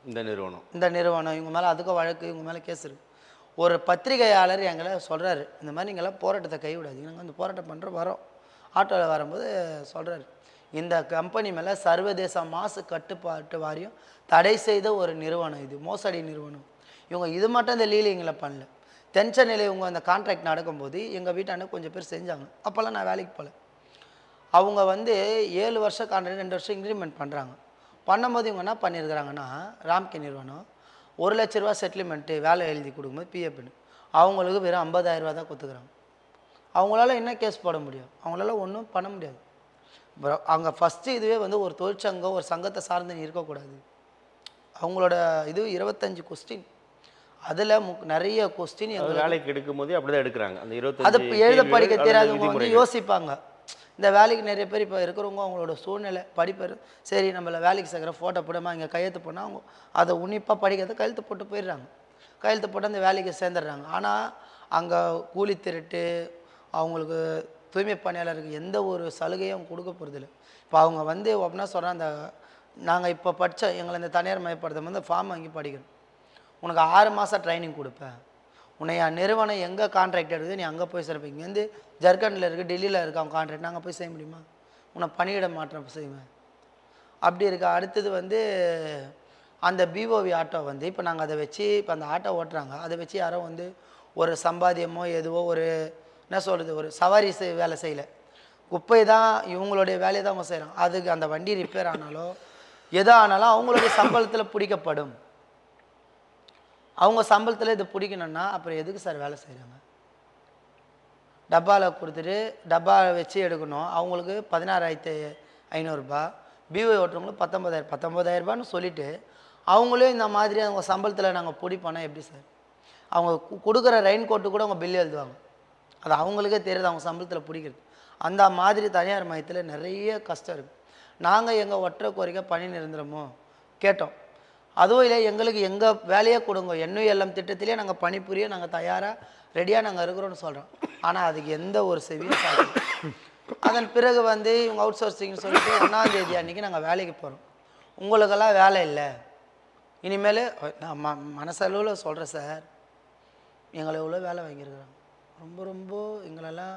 S2: இந்த நிறுவனம். இவங்க மேலே அதுக்கும் வழக்கு, இவங்க மேலே கேஸ் இருக்குது. ஒரு பத்திரிகையாளர் எங்களை சொல்கிறாரு, இந்த மாதிரி நீங்களாம் போராட்டத்தை கைவிடாதீங்க, நாங்கள் அந்த போராட்டம் பண்ணுறோம் வரோம். ஆட்டோவில் வரும்போது சொல்கிறாரு, இந்த கம்பெனி மேலே சர்வதேச மாசு கட்டுப்பாட்டு வாரியம் தடை செய்த ஒரு நிறுவனம், இது மோசடி நிறுவனம். இவங்க இது மட்டும் இந்த லீலிங்கில் பண்ணல, தென் சென்னையில் இவங்க அந்த கான்ட்ராக்ட் நடக்கும்போது எங்கள் வீட்டாண்ட கொஞ்சம் பேர் செஞ்சாங்க. அப்போல்லாம் நான் வேலைக்கு போகல. அவங்க வந்து 7 வருஷம் கான்ட்ராக்ட் 2 வருஷம் இன்க்ரிமெண்ட் பண்ணுறாங்க. பண்ணும்போது இவங்க என்ன பண்ணியிருக்கிறாங்கன்னா, ராம்கே நிறுவனம் ₹1,00,000 செட்டில்மெண்ட்டு வேலை எழுதி கொடுக்கும்போது பிஎஃப்னு அவங்களுக்கு வெறும் ₹50,000 தான் கொடுத்துக்கிறாங்க. அவங்களால என்ன கேஸ் போட முடியும்? அவங்களால ஒன்றும் பண்ண முடியாது. அங்கே ஃபஸ்ட்டு இதுவே வந்து ஒரு தொழிற்சங்கம் ஒரு சங்கத்தை சார்ந்து நீ இருக்கக்கூடாது. அவங்களோட இது 25 கொஸ்டின். அதில் நிறைய கொஸ்டின்
S1: அது வேலைக்கு எடுக்கும் போதே அப்படிதான் எடுக்கிறாங்க. அந்த
S2: அது
S1: 25
S2: எழுத படிக்க
S1: கேள்விகள்,
S2: தெரியாதவங்க வந்து
S1: விதிமுறைகள்.
S2: யோசிப்பாங்க. இந்த வேலைக்கு நிறைய பேர் இப்போ இருக்கிறவங்க அவங்களோட சூழ்நிலை படிப்பு சரி நம்மளை வேலைக்கு சேர்க்குற ஃபோட்டோ போடாமா இங்கே கையெழுத்து போனால் அவங்க அதை உன்னிப்பாக படிக்கிறத கையெழுத்து போட்டு போயிடுறாங்க. கையெழுத்து போட்டு அந்த வேலைக்கு சேர்ந்துடுறாங்க. ஆனால் அங்கே கூலி திருட்டு அவங்களுக்கு தூய்மை பணியாளருக்கு எந்த ஒரு சலுகையும் அவங்க கொடுக்க போகிறதில்ல. இப்போ அவங்க வந்து அப்படின்னா சொல்கிறேன், அந்த நாங்கள் இப்போ படித்த எங்களை இந்த தனியார் மயப்படுத்த வந்து ஃபார்ம் வாங்கி படிக்கணும். உனக்கு 6 மாதம் ட்ரைனிங் கொடுப்பேன். உன்னை என் நிறுவனம் எங்கே கான்ட்ராக்ட் எடுக்குது நீ அங்கே போய் சேர்ப்ப. இங்கேருந்து ஜர்க்கண்டில் இருக்குது, டெல்லியில் இருக்குது அவங்க கான்ட்ராக்ட், நாங்கள் போய் செய்ய முடியுமா? உன்னை பணியிட மாற்றம் செய்வேன். அப்படி இருக்க. அடுத்தது வந்து அந்த பிஓவி ஆட்டோ வந்து இப்போ நாங்கள் அதை வச்சு இப்போ அந்த ஆட்டோ ஓட்டுறாங்க. அதை வச்சு யாரோ வந்து ஒரு சம்பாத்தியமோ எதுவோ ஒரு என்ன சொல்கிறது ஒரு சவாரி வேலை செய்யலை. குப்பை தான் இவங்களுடைய வேலையை தான் அவங்க செய்கிறாங்க. அதுக்கு அந்த வண்டி ரிப்பேர் ஆனாலோ எதோ ஆனாலும் அவங்களுடைய சம்பளத்தில் பிடிக்கப்படும். அவங்க சம்பளத்தில் இது பிடிக்கணும்னா அப்புறம் எதுக்கு சார் வேலை செய்கிறாங்க? டப்பாவில் கொடுத்துட்டு டப்பா வச்சு எடுக்கணும். அவங்களுக்கு 16,500 பிஓ ஓட்டுறவங்களுக்கு 19,000 சொல்லிவிட்டு அவங்களே இந்த மாதிரி அவங்க சம்பளத்தில் நாங்கள் பிடிப்போனா எப்படி சார்? அவங்க கொடுக்குற ரெயின் கோட்டு கூட அவங்க பில் எழுதுவாங்க. அது அவங்களுக்கே தெரியுது அவங்க சம்பளத்தில் பிடிக்கிறது. அந்த மாதிரி தனியார் மையத்தில் நிறைய கஷ்டம் இருக்குது. நாங்கள் எங்கள் ஒற்றை கோரிக்கை பணி நிரந்தரமோ கேட்டோம். அதுவும் இல்லை எங்களுக்கு எங்கள் வேலையே கொடுங்க, NULM திட்டத்திலே நாங்கள் பணிபுரிய நாங்கள் தயாராக ரெடியாக நாங்கள் இருக்கிறோன்னு சொல்கிறோம். ஆனால் அதுக்கு எந்த ஒரு செவியும் சாப்பிடும். அதன் பிறகு வந்து இவங்க அவுட் சோர்சிங்னு சொல்லிட்டு 1ஆம் தேதி அன்றைக்கி நாங்கள் வேலைக்கு போகிறோம். உங்களுக்கெல்லாம் வேலை இல்லை இனிமேல் நான் மனசளவில் சொல்கிறேன் சார். எங்களை எவ்வளோ வேலை வாங்கியிருக்கிறாங்க. ரொம்ப ரொம்ப எங்களெல்லாம்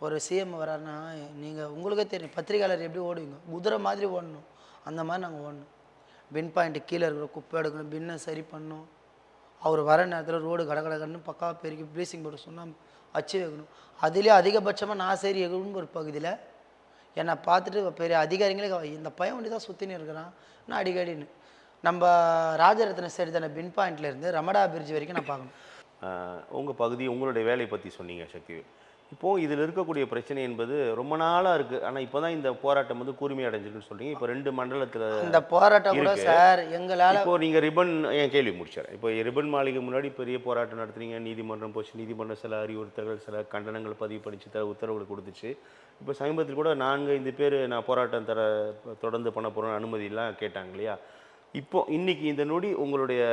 S2: ஒரு சிஎம் வராருன்னா நீங்கள் உங்களுக்கே தெரியும் பத்திரிகையாளர் எப்படி ஓடுவீங்க, குதிரை மாதிரி ஓடணும். அந்த மாதிரி நாங்கள் ஓடணும். பின் பாயிண்ட்டு கீழே இருக்கிற குப்பை எடுக்கணும், பின்னை சரி பண்ணணும். அவர் வர நேரத்தில் ரோடு கடகடன்னு பக்காவாக பெருக்கி ப்ளீச்சிங் பவுடர் சொன்னால் அச்சு வைக்கணும். அதுலேயே அதிகபட்சமாக நான் சரி எகுன்னு ஒரு பகுதியில் என்னை பார்த்துட்டு பெரிய அதிகாரிங்களே இந்த பையன் வண்டி தான் சுற்றின்னு இருக்கிறான் நான் அடிக்கடின்னு. நம்ம ராஜரத்ன சரி தானே பின் பாயிண்ட்லேருந்து ரமடா பிரிட்ஜ் வரைக்கும் நான் பார்க்கணும்.
S1: உங்கள் பகுதி உங்களுடைய வேலையை பற்றி சொன்னீங்க சக்திவேல். இப்போது இதில் இருக்கக்கூடிய பிரச்சனை என்பது ரொம்ப நாளாக இருக்குது. ஆனால் இப்போ தான் இந்த போராட்டம் வந்து கூர்மை அடைஞ்சிருக்குன்னு சொல்கிறீங்க. இப்போ 2 மண்டலத்தில்
S2: இந்த போராட்டம் கூட சார் எங்களால்
S1: இப்போது நீங்கள் ரிப்பன் என் கேள்வி முடிச்சார். இப்போ ரிப்பன் மாளிகை முன்னாடி பெரிய போராட்டம் நடத்துறீங்க, நீதிமன்றம் போச்சு, நீதிமன்றம் சில அறிவுறுத்தல்கள் சில கண்டனங்கள் பதிவு பண்ணிச்சு, உத்தரவுகள் கொடுத்துச்சு. இப்போ சமீபத்தில் கூட 4-5 பேர் நான் போராட்டம் தொடர்ந்து பண்ண போகிறோன்னு அனுமதியெல்லாம் கேட்டாங்க இல்லையா? இப்போது இன்றைக்கி இந்த நொடி உங்களுடைய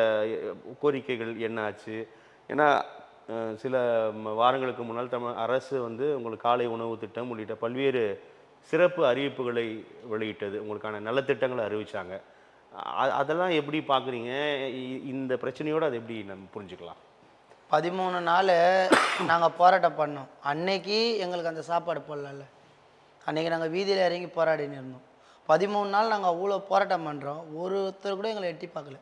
S1: கோரிக்கைகள் என்ன ஆச்சு? ஏன்னா சில வாரங்களுக்கு முன்னால் அரசு வந்து உங்களுக்கு காலை உணவு திட்டம் உள்ளிட்ட பல்வேறு சிறப்பு அறிவிப்புகளை வெளியிட்டது, உங்களுக்கான நலத்திட்டங்களை அறிவித்தாங்க. அதெல்லாம் எப்படி பார்க்குறீங்க? இந்த பிரச்சனையோடு அதை எப்படி நம்ம புரிஞ்சுக்கலாம்?
S2: 13 நாள் நாங்கள் போராட்டம் பண்ணோம். அன்னைக்கு எங்களுக்கு அந்த சாப்பாடு போடலாம்ல. அன்றைக்கி நாங்கள் வீதியில் இறங்கி போராடின்னு இருந்தோம். 13 நாள் நாங்கள் அவ்வளோ போராட்டம் பண்ணுறோம். ஒருத்தர் கூட எங்களை எட்டி பார்க்கல.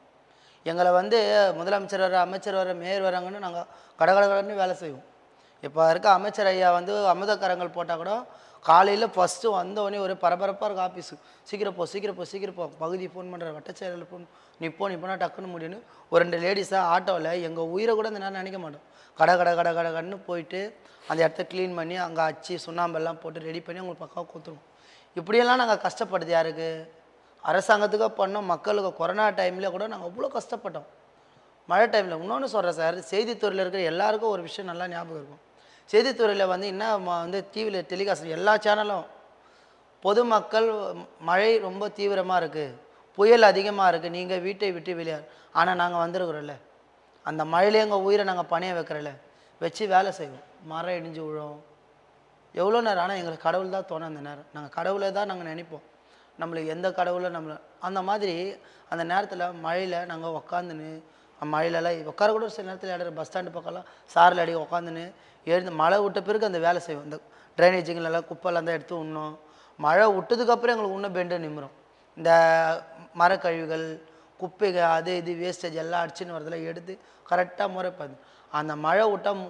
S2: எங்களை வந்து முதலமைச்சர் வர அமைச்சர் வர மேயர் வராங்கன்னு நாங்கள் கடகடன்னு வேலை செய்வோம். இப்போ இருக்க அமைச்சர் ஐயா வந்து அமுதக்கரங்கள் போட்டால் கூட காலையில் ஃபஸ்ட்டு வந்தோடனே ஒரு பரபரப்பாக இருக்கும் ஆஃபீஸு. சீக்கிரம் போ பகுதி ஃபோன் பண்ணுற வட்டச்செயலில் ஃபோன் நீ போனால் டக்குன்னு முடியும்னு ஒரு 2 லேடிஸாக ஆட்டோவில் எங்கள் உயிரை கூட இந்த நேரம் நினைக்க மாட்டோம். கடகடன்னு போயிட்டு அந்த இடத்த க்ளீன் பண்ணி அங்கே அச்சு சுண்ணாம்பெல்லாம் போட்டு ரெடி பண்ணி அவங்களுக்கு பக்காவாக கொடுத்துருவோம். இப்படியெல்லாம் நாங்கள் கஷ்டப்படுது யாருக்கு? அரசாங்கத்துக்காக பண்ணோம். மக்களுக்கு கொரோனா டைமில் கூட நாங்கள் அவ்வளோ கஷ்டப்பட்டோம். மழை டைமில் இன்னொன்று சொல்கிறேன் சார், செய்தித்துறையில் இருக்கிற எல்லாருக்கும் ஒரு விஷயம் நல்லா ஞாபகம் இருக்கும். செய்தித்துறையில் வந்து என்ன வந்து டிவியில் டெலிகாஸ்ட் எல்லா சேனலும் பொதுமக்கள் மழை ரொம்ப தீவிரமாக இருக்குது, புயல் அதிகமாக இருக்குது, நீங்கள் வீட்டை விட்டு வெளியார். ஆனால் நாங்கள் வந்துருக்குறோம்ல, அந்த மழையிலே எங்கள் உயிரை நாங்கள் பணைய வைக்கிறோம்ல, வச்சு வேலை செய்வோம். மரம் இடிஞ்சு விழும் எவ்வளோ நேரம். ஆனால் எங்களுக்கு கடவுள் தான் தோணும். அந்த நேரம் நாங்கள் கடவுளை தான் நாங்கள் நினைப்போம். நம்மளுக்கு எந்த கடவுளும் நம்மளை அந்த மாதிரி அந்த நேரத்தில் மழையில் நாங்கள் உக்காந்துன்னு மழையிலலாம் உட்கார கூட சில நேரத்தில் இடம் பஸ் ஸ்டாண்டு பக்கம்லாம் சாரில் அடி உட்காந்துன்னு எழுந்து மழை விட்ட பிறகு அந்த வேலை செய்வோம். இந்த ட்ரைனேஜுங்களெல்லாம் குப்பைலாம் தான் எடுத்து உண்ணோம். மழை விட்டதுக்கப்புறம் எங்களுக்கு இன்னும் பெண்டு நிமிரும். இந்த மரக்கழிவுகள் குப்பைகள் அது இது வேஸ்டேஜ் எல்லாம் அடிச்சுன்னு வரதெல்லாம் எடுத்து கரெக்டாக முறைப்பாது. அந்த மழை விட்டால்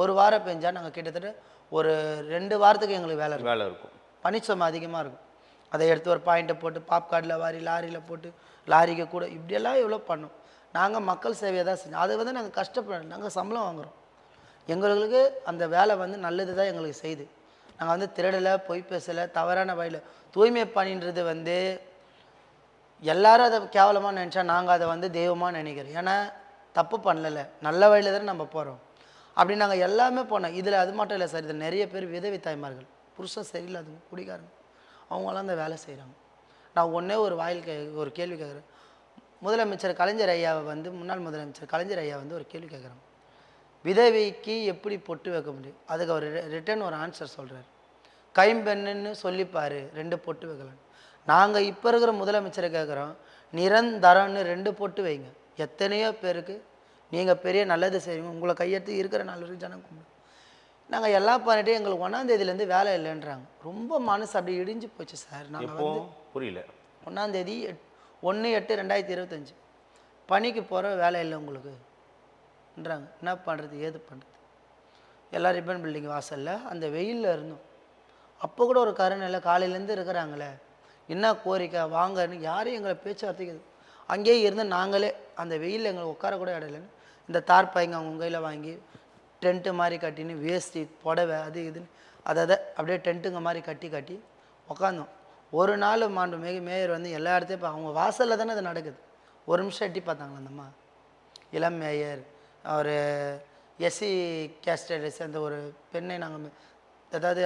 S2: ஒரு வாரம் பெஞ்சா நாங்கள் கிட்டத்தட்ட ஒரு 2 வாரத்துக்கு எங்களுக்கு வேலை இருக்கும்.
S1: வேலை இருக்கும்.
S2: பனிச்சுமை அதிகமாக இருக்கும். அதை எடுத்து ஒரு பாயிண்ட்டை போட்டு பாப்கார்டில் வாரி லாரியில் போட்டு லாரிக்கு கூட இப்படியெல்லாம் எவ்வளோ பண்ணோம். நாங்கள் மக்கள் சேவையை தான் செஞ்சோம். அது வந்து நாங்கள் கஷ்டப்பட நாங்கள் சம்பளம் வாங்குகிறோம். எங்களுக்கு அந்த வேலை வந்து நல்லது தான் எங்களுக்கு செய்யுது. நாங்கள் வந்து திருடலை, பொய் பேசலை, தவறான வழியில் தூய்மை பணின்றது வந்து எல்லாரும் அதை கேவலமாக நினச்சா நாங்கள் அதை வந்து தெய்வமாக நினைக்கிறோம். ஏன்னா தப்பு பண்ணல, நல்ல வழியில் தானே நம்ம போகிறோம். அப்படி நாங்கள் எல்லாமே போனோம். இதில் அது மட்டும் இல்லை சார், இதில் நிறைய பேர் விதவை தாய்மார்கள், புருஷன் சரியில்லாதவங்க, குடிக்காரங்க, அவங்களாம் அந்த வேலை செய்கிறாங்க. நான் ஒன்றே ஒரு ஒரு கேள்வி கேட்குறேன். முதலமைச்சர் கலைஞர் ஐயாவை வந்து முன்னாள் முதலமைச்சர் கலைஞர் ஐயா வந்து ஒரு கேள்வி கேட்குறாங்க. விதவைக்கு எப்படி பொட்டு வைக்க முடியும்? அதுக்கு அவர் ரிட்டன் ஒரு ஆன்சர் சொல்கிறார். கைம்பெண்ணுன்னு சொல்லிப்பார், 2 பொட்டு வைக்கலாம். நாங்கள் இப்போ இருக்கிற முதலமைச்சரை கேட்குறோம், நிரந்தரம்னு 2 பொட்டு வைங்க. எத்தனையோ பேருக்கு நீங்கள் பெரிய நல்லது செய்வீங்க, உங்களை கையெடுத்து இருக்கிற நல்ல ஜனம் கும்பிடு. நாங்கள் எல்லாம் பண்ணிட்டு எங்களுக்கு 1ஆம் தேதியிலேருந்து வேலை இல்லைன்றாங்க. ரொம்ப மனசு அப்படி இடிஞ்சு போச்சு சார். நாங்கள் வந்து
S1: புரியல,
S2: 1ஆம் தேதி 1/8/2025 பணிக்கு போகிற வேலை இல்லை உங்களுக்குன்றாங்க. என்ன பண்ணுறது, ஏது பண்ணுறது? எல்லாம் ரிப்பன் பில்டிங் வாசலில் அந்த வெயிலில் இருந்தோம். அப்போ கூட ஒரு கருணையில் காலையிலேருந்து இருக்கிறாங்களே, என்ன கோரிக்கை வாங்கன்னு யாரையும் எங்களை பேச்சுவார்த்தைக்கு அங்கேயே இருந்து நாங்களே அந்த வெயிலில் எங்களுக்கு உட்கார கூட இடலைன்னு இந்த தார்பாய்ங்க அவங்க கையில் வாங்கி டென்ட்டு மாதிரி கட்டின்னு வேஸ்டி புடவை அது இதுன்னு அதை அப்படியே டென்ட்டுங்க மாதிரி கட்டி உக்காந்தோம். ஒரு நாள் மேயர் வந்து எல்லா இடத்தையும் இப்போ அவங்க வாசலில் தானே அது நடக்குது. ஒரு நிமிஷம் எட்டி பார்த்தாங்களா அந்தம்மா, இளம் மேயர், ஒரு எஸ்சி கேஸ்டை சேர்ந்த ஒரு பெண்ணை நாங்கள், அதாவது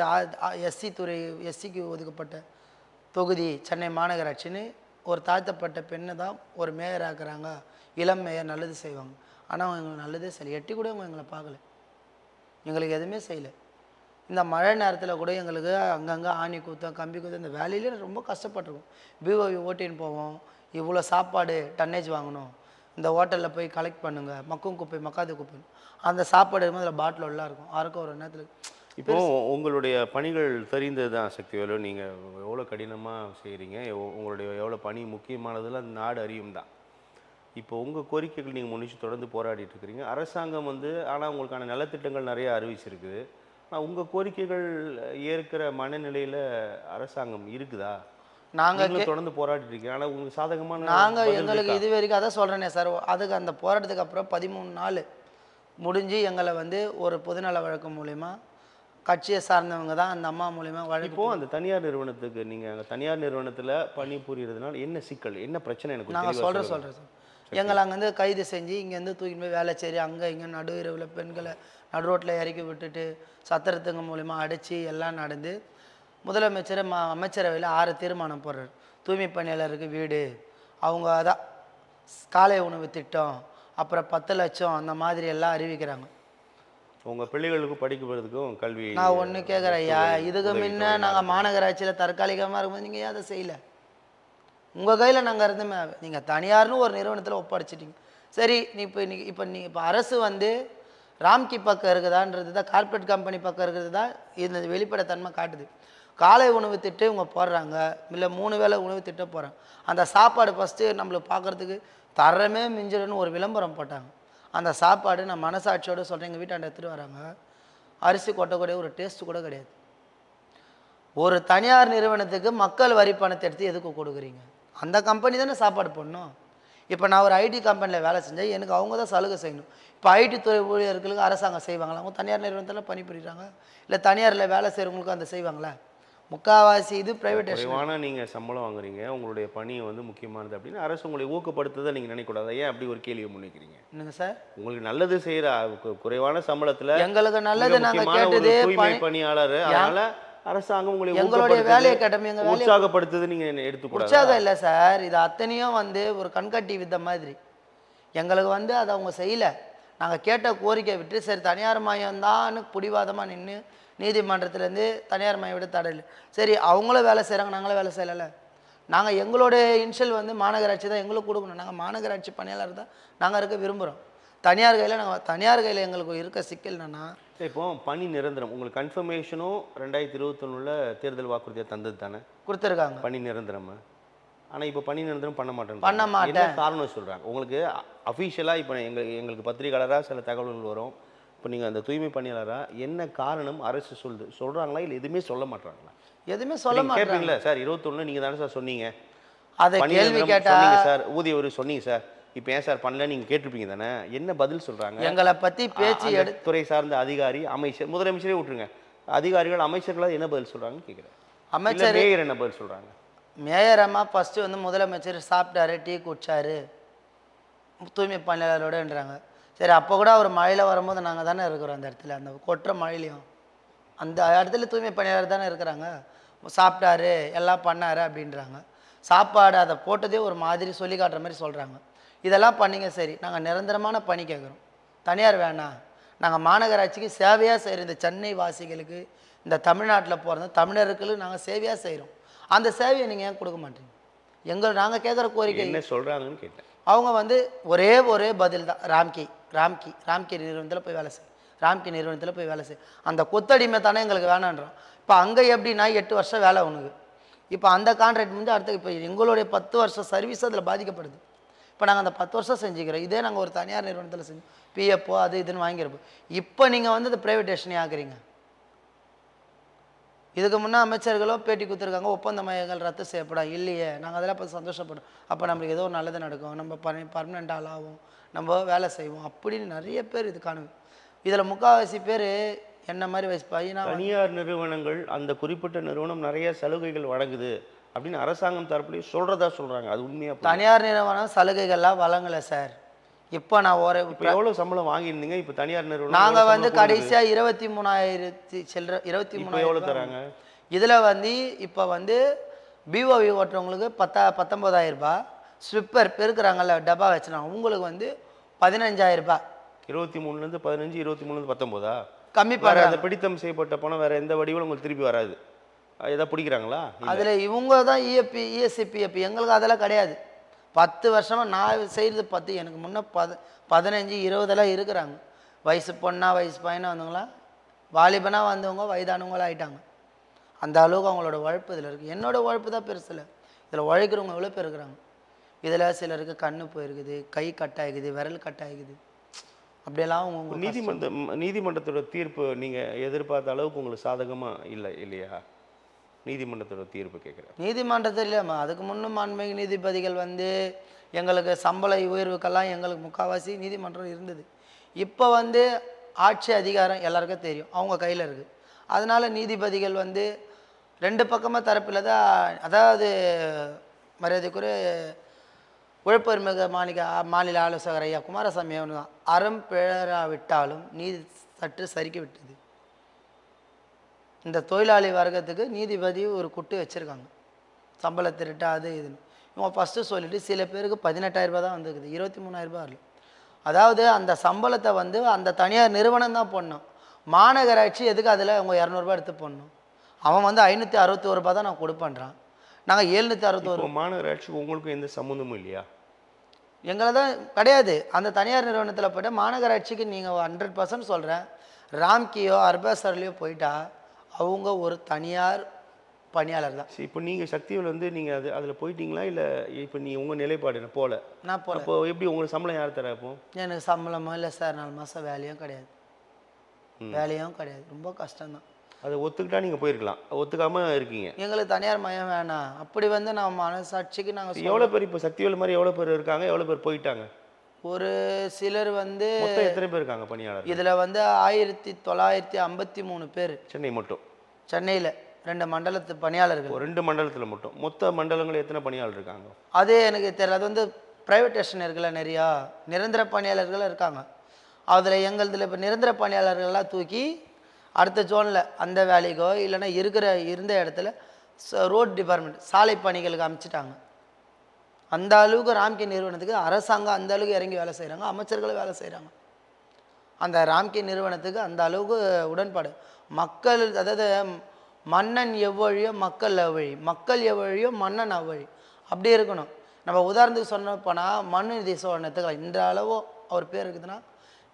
S2: எஸ்சி துறை, எஸ்சிக்கு ஒதுக்கப்பட்ட தொகுதி சென்னை மாநகராட்சின்னு ஒரு தாழ்த்தப்பட்ட பெண்ணை தான் ஒரு மேயர் ஆக்குறாங்க. இளம் மேயர் நல்லது செய்வாங்க. ஆனால் அவங்க எங்களுக்கு நல்லதே செய்யலை. எட்டி கூட அவங்க எங்களை பார்க்கல, எங்களுக்கு எதுவுமே செய்யலை. இந்த மழை நேரத்தில் கூட எங்களுக்கு அங்கங்கே ஆணி கூத்தம் கம்பி கூத்தம் இந்த வேலையிலே ரொம்ப கஷ்டப்பட்டிருக்கோம். பிஓவி ஓட்டின்னு போவோம், இவ்வளோ சாப்பாடு டன்னேஜ் வாங்கணும், இந்த ஹோட்டலில் போய் கலெக்ட் பண்ணுங்கள், மக்கும் குப்பை மக்காத குப்பை, அந்த சாப்பாடு இருக்கும்போது அதில் பாட்டில் எல்லாம் இருக்கும் யாருக்கும் ஒரு நேரத்தில்.
S1: இப்போ உங்களுடைய பணிகள் தெரிந்தது தான் சக்திவேலு. நீங்கள் எவ்வளோ கடினமாக செய்கிறீங்க, உங்களுடைய எவ்வளோ பணி முக்கியமானதில் அந்த நாடு அறியும் தான். இப்போ உங்கள் கோரிக்கைகள் நீங்கள் முன்னிச்சு தொடர்ந்து போராடிட்டு இருக்கிறீங்க. அரசாங்கம் வந்து ஆனால் உங்களுக்கான நலத்திட்டங்கள் நிறைய அறிவிச்சிருக்குது. ஆனால் உங்கள் கோரிக்கைகள் ஏற்கிற மனநிலையில் அரசாங்கம் இருக்குதா? நாங்கள் தொடர்ந்து போராடிட்டு இருக்கீங்க, ஆனால் உங்களுக்கு சாதகமான
S2: நாங்கள் எங்களுக்கு இது வரைக்கும் அதான் சொல்கிறேனே சார். அதுக்கு அந்த போராட்டத்துக்கு அப்புறம் 13 நாள் முடிஞ்சு எங்களை வந்து ஒரு பொதுநல வழக்கு மூலிமா கட்சியை சார்ந்தவங்க தான் அந்த அம்மா மூலிமா வழக்கு.
S1: இப்போது அந்த தனியார் நிறுவனத்துக்கு நீங்கள் அங்கே தனியார் நிறுவனத்தில் பணி புரியறதுனால என்ன சிக்கல், என்ன பிரச்சனை? எனக்கு
S2: நாங்கள் சொல்கிறேன் சார். எங்களை அங்கேருந்து கைது செஞ்சு இங்கேருந்து தூக்கிட்டு போய் வேலை சரி அங்கே இங்கே நடு இரவில் பெண்களை நடு ரோட்டில் இறக்கி விட்டுட்டு சத்திரத்துங்க மூலிமா அடித்து எல்லாம் நடந்து முதலமைச்சர் அமைச்சரவையில் 6 தீர்மானம் போடுறார். தூய்மை பணியாளருக்கு வீடு, அவங்க அதான் காலை உணவு திட்டம், அப்புறம் 10 லட்சம் அந்த மாதிரி எல்லாம் அறிவிக்கிறாங்க.
S1: உங்கள் பிள்ளைகளுக்கு படிக்கிறதுக்கும் கல்வி.
S2: நான் ஒன்று கேட்குறேன் ஐயா, இதுக்கு முன்ன நாங்கள் மாநகராட்சியில் தற்காலிகமாக இருக்கும்போது நீங்கள் ஏன் அதை செய்யலை? உங்கள் கையில் நாங்கள் இருந்துமே, நீங்கள் தனியார்னு ஒரு நிறுவனத்தில் ஒப்படைச்சிட்டிங்க. சரி, இப்போ அரசு வந்து ராம்கி பக்கம் இருக்குதான்றது தான், கார்பரேட் கம்பெனி பக்கம் இருக்கிறது தான் இந்த வெளிப்படைத்தன்மை காட்டுது. காலை உணவு திட்டம் இவங்க போடுறாங்க, இல்லை 3 வேளை உணவு திட்டம் போடுறாங்க. அந்த சாப்பாடு ஃபஸ்ட்டு நம்மளுக்கு பார்க்குறதுக்கு தரமே மிஞ்சிடுன்னு ஒரு விளம்பரம் போட்டாங்க. அந்த சாப்பாடு நான் மனசாட்சியோடு சொல்கிறேன், எங்கள் வீட்டாண்ட எடுத்துகிட்டு வராங்க, அரிசி கொட்டக்கூடிய ஒரு டேஸ்ட்டு கூட கிடையாது. ஒரு தனியார் நிறுவனத்துக்கு மக்கள் வரி பணத்தை எடுத்து எதுக்கு கொடுக்குறீங்க? அந்த கம்பெனி தானே சாப்பாடு போடணும். இப்போ நான் ஒரு ஐடி கம்பெனியில் வேலை செஞ்சேன், எனக்கு அவங்க தான் சலுகை செய்யணும். இப்போ ஐடி துறை ஊழியர்களுக்கு அரசாங்கம் செய்வாங்களா? அவங்க தனியார் நிறுவனத்தில் பணிபுரிகிறாங்க, இல்லை தனியாரில் வேலை செய்கிறவங்களுக்கும் அந்த செய்வாங்களா? முக்கால்வாசி இது ப்ரைவேட்டேஷன்.
S1: நீங்கள் சம்பளம் வாங்குறீங்க, உங்களுடைய பணி வந்து முக்கியமானது அப்படின்னு அரசு உங்களை ஊக்கப்படுத்துறதை நீங்கள் நினைக்கக்கூடாது. ஏன் அப்படி ஒரு கேள்வியை முன்னிக்கிறீங்க?
S2: என்னங்க சார்,
S1: உங்களுக்கு நல்லது செய்கிற குறைவான சம்பளத்தில்
S2: எங்களுக்கு நல்லது நாங்கள் கேட்டது
S1: பணியாளர், அதனால அரசாங்கம் உங்களை
S2: எங்களுடைய வேலையை கேட்டோம், எங்கள்
S1: உற்சாகப்படுத்துது நீங்கள் எடுத்துக்கூடாது.
S2: உற்சாகம் இல்லை சார், இது அத்தனையும் வந்து ஒரு கண்கட்டி வித்த மாதிரி. எங்களுக்கு வந்து அதை அவங்க செய்யலை. நாங்கள் கேட்ட கோரிக்கை விட்டு சரி தனியார் மயம்தான்னு பிடிவாதமாக நின்று நீதிமன்றத்துலேருந்து தனியார் மயம் விட தடை இல்லை. சரி அவங்களும் வேலை செய்கிறாங்க, நாங்களும் வேலை செய்யலை. நாங்கள் எங்களுடைய இன்ஷியல் வந்து மாநகராட்சி தான் எங்களுக்கு கொடுக்கணும். நாங்கள் மாநகராட்சி பணியாளர் தான் நாங்கள் இருக்க விரும்புகிறோம். தனியார் கையில் எங்களுக்கு இருக்க சிக்கல் என்னன்னா,
S1: இப்போ பணி நிரந்தரம் உங்களுக்கு கன்ஃபர்மேஷனும் 2021 தேர்தல் வாக்குறுதியை தந்தது தானே?
S2: கொடுத்துருக்காங்க
S1: பணி நிரந்தரம். ஆனால் இப்போ பணி நிரந்தரம் பண்ண மாட்டேன்
S2: காரணம் சொல்கிறாங்க.
S1: உங்களுக்கு அஃபீஷியலாக இப்போ எங்களுக்கு பத்திரிகையாளராக சில தகவல்கள் வரும். இப்போ நீங்கள் அந்த தூய்மை பணியாளராக என்ன காரணம் அரசு சொல்கிறாங்களா இல்லை எதுவுமே சொல்ல மாட்டாங்களா?
S2: எதுவுமே சொல்ல மாட்டாங்க.
S1: கேட்பீங்களா சார் 21 நீங்கள் தானே சார் சொன்னீங்க,
S2: அதை கேள்வி கேட்டா
S1: சொன்னீங்க சார், ஊதிய ஒரு சொன்னீங்க சார், இப்போ ஏன் சார் பண்ணல நீங்கள் கேட்டிருப்பீங்க தானே, என்ன பதில் சொல்கிறாங்க?
S2: எங்களை பற்றி பேச்சு
S1: துறை சார்ந்த அதிகாரி, அமைச்சர், முதலமைச்சரே விட்டுருங்க, அதிகாரிகள் அமைச்சர்களாக என்ன பதில் சொல்கிறாங்கன்னு கேட்குறேன்.
S2: அமைச்சர்
S1: மேயர் என்ன பதில் சொல்கிறாங்க?
S2: மேயர் அம்மா ஃபஸ்ட்டு வந்து முதலமைச்சர் சாப்பிட்டாரு, டீ குடிச்சாரு தூய்மை பணியாளரோடன்றாங்க. சரி, அப்போ கூட அவர் மழையில் வரும்போது நாங்கள் தானே இருக்கிறோம் அந்த இடத்துல, அந்த கொட்டுற மழையிலையும் அந்த இடத்துல தூய்மை பணியாளர் தானே இருக்கிறாங்க. சாப்பிட்டாரு, எல்லாம் பண்ணாரு அப்படின்றாங்க. சாப்பாடு அதை போட்டதே ஒரு மாதிரி சொல்லி காட்டுற மாதிரி சொல்கிறாங்க. இதெல்லாம் பண்ணிங்க, சரி, நாங்கள் நிரந்தரமான பணி கேட்குறோம், தனியார் வேணாம், நாங்கள் மாநகராட்சிக்கு சேவையாக செய்கிறோம், இந்த சென்னை வாசிகளுக்கு, இந்த தமிழ்நாட்டில் போகிறது தமிழர்களுக்கு நாங்கள் சேவையாக செய்கிறோம், அந்த சேவையை நீங்கள் ஏன் கொடுக்க மாட்டீங்க? நாங்கள் கேட்குற கோரிக்கை
S1: என்ன சொல்கிறாங்கன்னு கேட்டேன்.
S2: அவங்க வந்து ஒரே பதில் தான், ராம்கி நிறுவனத்தில் போய் வேலை செய், ராம்கி நிறுவனத்தில் போய் வேலை செய், அந்த கொத்தடிமை தானே எங்களுக்கு வேணான்றோம். இப்போ அங்கே எப்படின்னா 8 வருஷம் வேலை உனக்கு, இப்போ அந்த கான்ட்ராக்ட் வந்து அடுத்து இப்போ எங்களுடைய 10 வருஷம் சர்வீஸ் அதில் பாதிக்கப்படுது. இப்போ நாங்கள் அந்த 10 வருஷம் செஞ்சுக்கிறோம், இதே நாங்கள் ஒரு தனியார் நிறுவனத்தில் செஞ்சோம், பிஎஃப்ஓ அது இதுன்னு வாங்கியிருப்போம். இப்போ நீங்கள் வந்து இந்த ப்ரைவேட்டேஷனே ஆக்குறீங்க. இதுக்கு முன்னே அமைச்சர்களோ பேட்டி கொடுத்துருக்காங்க, ஒப்பந்த மையங்கள் ரத்து செய்யப்படும், இல்லையே, நாங்கள் அதெல்லாம் இப்போ சந்தோஷப்படும், அப்போ நம்மளுக்கு ஏதோ ஒரு நல்லது நடக்கும், நம்ம பர்மனெண்ட் ஆளாகும், நம்ம வேலை செய்வோம் அப்படின்னு நிறைய பேர் இது காணுது. இதில் முக்கால்வாசி பேர் என்ன மாதிரி வயசு பையனா,
S1: தனியார் நிறுவனங்கள் அந்த குறிப்பிட்ட நிறுவனம் நிறைய சலுகைகள் வழங்குது அப்படின்னு அரசாங்கம் தரப்புலையும் சொல்கிறாங்க. அது உண்மையாக?
S2: தனியார் நிறுவனம் சலுகைகள்லாம் வழங்கலை சார். இப்போ நான்
S1: இப்போ எவ்வளோ சம்பளம் வாங்கியிருந்தீங்க? இப்போ தனியார் நிறுவனம்
S2: நாங்கள் வந்து கடைசியாக 23,000 சில்லற, 23,000
S1: எவ்வளோ தராங்க?
S2: இதில் வந்து இப்போ வந்து பிஓவி ஓட்டுறவங்களுக்கு 19,000 ரூபாய், ஸ்விப்பர் பெருக்குறாங்கல்ல டப்பா வச்சுனாங்க, உங்களுக்கு வந்து 15,000 ரூபாய்.
S1: 23லேருந்து 15, 23லேருந்து 19
S2: கம்மி பண்ணுறாங்க.
S1: அந்த பிடித்தம் செய்யப்பட்ட பணம் வேறு எந்த வடிவிலும் உங்களுக்கு திருப்பி வராது, எதாவது பிடிக்கிறாங்களா?
S2: அதில் இவங்க தான் இஎப்பி, இஎஸ்சி, பிஎப்பி, எங்களுக்கு அதெல்லாம் கிடையாது. 10 வருஷமாக நான் செய்கிறது 10, எனக்கு முன்னே 15, 20 இருக்கிறாங்க. வயசு பொண்ணா வயசு பையனாக வந்தவங்களா, வாலிபனாக வந்தவங்க வயதானவங்களாம் ஆகிட்டாங்க. அந்த அளவுக்கு அவங்களோட உழைப்பு இதில் இருக்குது. என்னோடய உழைப்பு தான் பெருசு இல்லை, இதில் உழைக்கிறவங்க எவ்வளோ பேர் இருக்கிறாங்க. இதில் சிலருக்கு கண்ணு போயிருக்குது, கை கட்டாயிக்குது, விரல் கட்டாயிக்குது, அப்படியெல்லாம் அவங்க
S1: நீதிமன்றத்தோட தீர்ப்பு நீங்கள் எதிர்பார்த்த அளவுக்கு உங்களுக்கு சாதகமாக இல்லையா? நீதிமன்றத்தோட தீர்ப்பு கேட்குறேன்.
S2: நீதிமன்றத்தில் அதுக்கு முன்னும் மாண்புமிகு நீதிபதிகள் வந்து எங்களுக்கு சம்பள உயர்வுக்கெல்லாம் எங்களுக்கு முக்கால்வாசி நீதிமன்றம் இருந்தது. இப்போ வந்து ஆட்சி அதிகாரம் எல்லாருக்கும் தெரியும், அவங்க கையில் இருக்குது. அதனால் நீதிபதிகள் வந்து 2 பக்கமாக தரப்பில் தான், அதாவது மரியாதைக்குரிய உழைப்பெருமிகு மாநில ஆலோசகர் ஐயா குமாரசாமி அவனு தான், அறம் பிழறாவிட்டாலும் நீதி சற்று சரிக்கி விட்டது. இந்த தொழிலாளி வர்க்கத்துக்கு நீதிபதி ஒரு குட்டு வச்சுருக்காங்க, சம்பள திருட்டு அது இதுன்னு. இவங்க ஃபஸ்ட்டு சொல்லிவிட்டு சில பேருக்கு 18,000 ரூபா தான் வந்துருக்குது, 23,000 ரூபா வரல. அதாவது அந்த சம்பளத்தை வந்து அந்த தனியார் நிறுவனம் தான் போடணும், மாநகராட்சி எதுக்கு அதில் அவங்க 200 ரூபா எடுத்து போடணும்? அவன் வந்து 561 ரூபா தான் நான் கொடுப்பேன்றான், நாங்கள் 761.
S1: மாநகராட்சி உங்களுக்கு எந்த சம்மந்தமும் இல்லையா?
S2: எங்களை தான் கிடையாது. அந்த தனியார் நிறுவனத்தில் போய்ட்டு மாநகராட்சிக்கு நீங்கள் 100% சொல்கிறேன், ராம்கியோ அர்பேசர்லையோ போயிட்டா அவங்க ஒரு தனியார் பணியாளர் தான்.
S1: இப்போ நீங்கள் சக்திவேல் வந்து நீங்கள் அதில் போயிட்டீங்களா, இல்லை இப்போ நீங்கள் உங்கள் நிலைப்பாடு நான் போகல? அப்போ எப்படி உங்களுக்கு சம்பளம் யார் தர? இப்போ
S2: எனக்கு சம்பளமோ இல்லை சார், 4 மாதம் வேலையும் கிடையாது, ரொம்ப கஷ்டம்தான்.
S1: அதை ஒத்துக்கிட்டா நீங்கள் போயிருக்கலாம், ஒத்துக்காமல் இருக்கீங்க.
S2: எங்களுக்கு தனியார் மயம் வேணாம், அப்படி வந்து நம்ம மனசாட்சிக்கு நாங்கள்
S1: எவ்வளோ பேர் இப்போ சக்திவேல் மாதிரி எவ்வளோ பேர் இருக்காங்க, எவ்வளோ பேர் போயிட்டாங்க?
S2: ஒரு சிலர் வந்து
S1: எத்தனை பேர் இருக்காங்க பணியாளர்?
S2: இதில் வந்து 1953 பேர்.
S1: சென்னை மட்டும்?
S2: சென்னையில் 2 மண்டலத்து பணியாளர்கள்.
S1: 2 மண்டலத்தில் மட்டும்? மொத்த மண்டலங்கள் எத்தனை பணியாளர் இருக்காங்க?
S2: அது எனக்கு தெரியல. அது வந்து ப்ரைவேட்டேஷன் இருக்குல்ல, நிறையா நிரந்தர பணியாளர்கள் இருக்காங்க. அதில் எங்களதில் இப்போ நிரந்தர பணியாளர்கள்லாம் தூக்கி அடுத்த ஜோனில் அந்த வேலைக்கோ இல்லைன்னா இருந்த இடத்துல ரோட் டிபார்ட்மெண்ட் சாலை பணிகளுக்கு அமைச்சிட்டாங்க. அந்த அளவுக்கு ராம்கி நிறுவனத்துக்கு அரசாங்கம் அந்த அளவுக்கு இறங்கி வேலை செய்கிறாங்க, அமைச்சர்களும் வேலை செய்கிறாங்க. அந்த ராம்கி நிறுவனத்துக்கு அந்த அளவுக்கு உடன்பாடு. மக்கள், அதாவது மன்னன் எவ்வழியோ மக்கள் அவ்வழி, மக்கள் எவ்வழியோ மன்னன் அவ்வழி, அப்படி இருக்கணும். நம்ம உதாரணத்துக்கு சொன்னப்போனால் மனுநீதி சோழன் எடுத்துக்கலாம். இந்த அளவோ அவர் பேர் இருக்குதுன்னா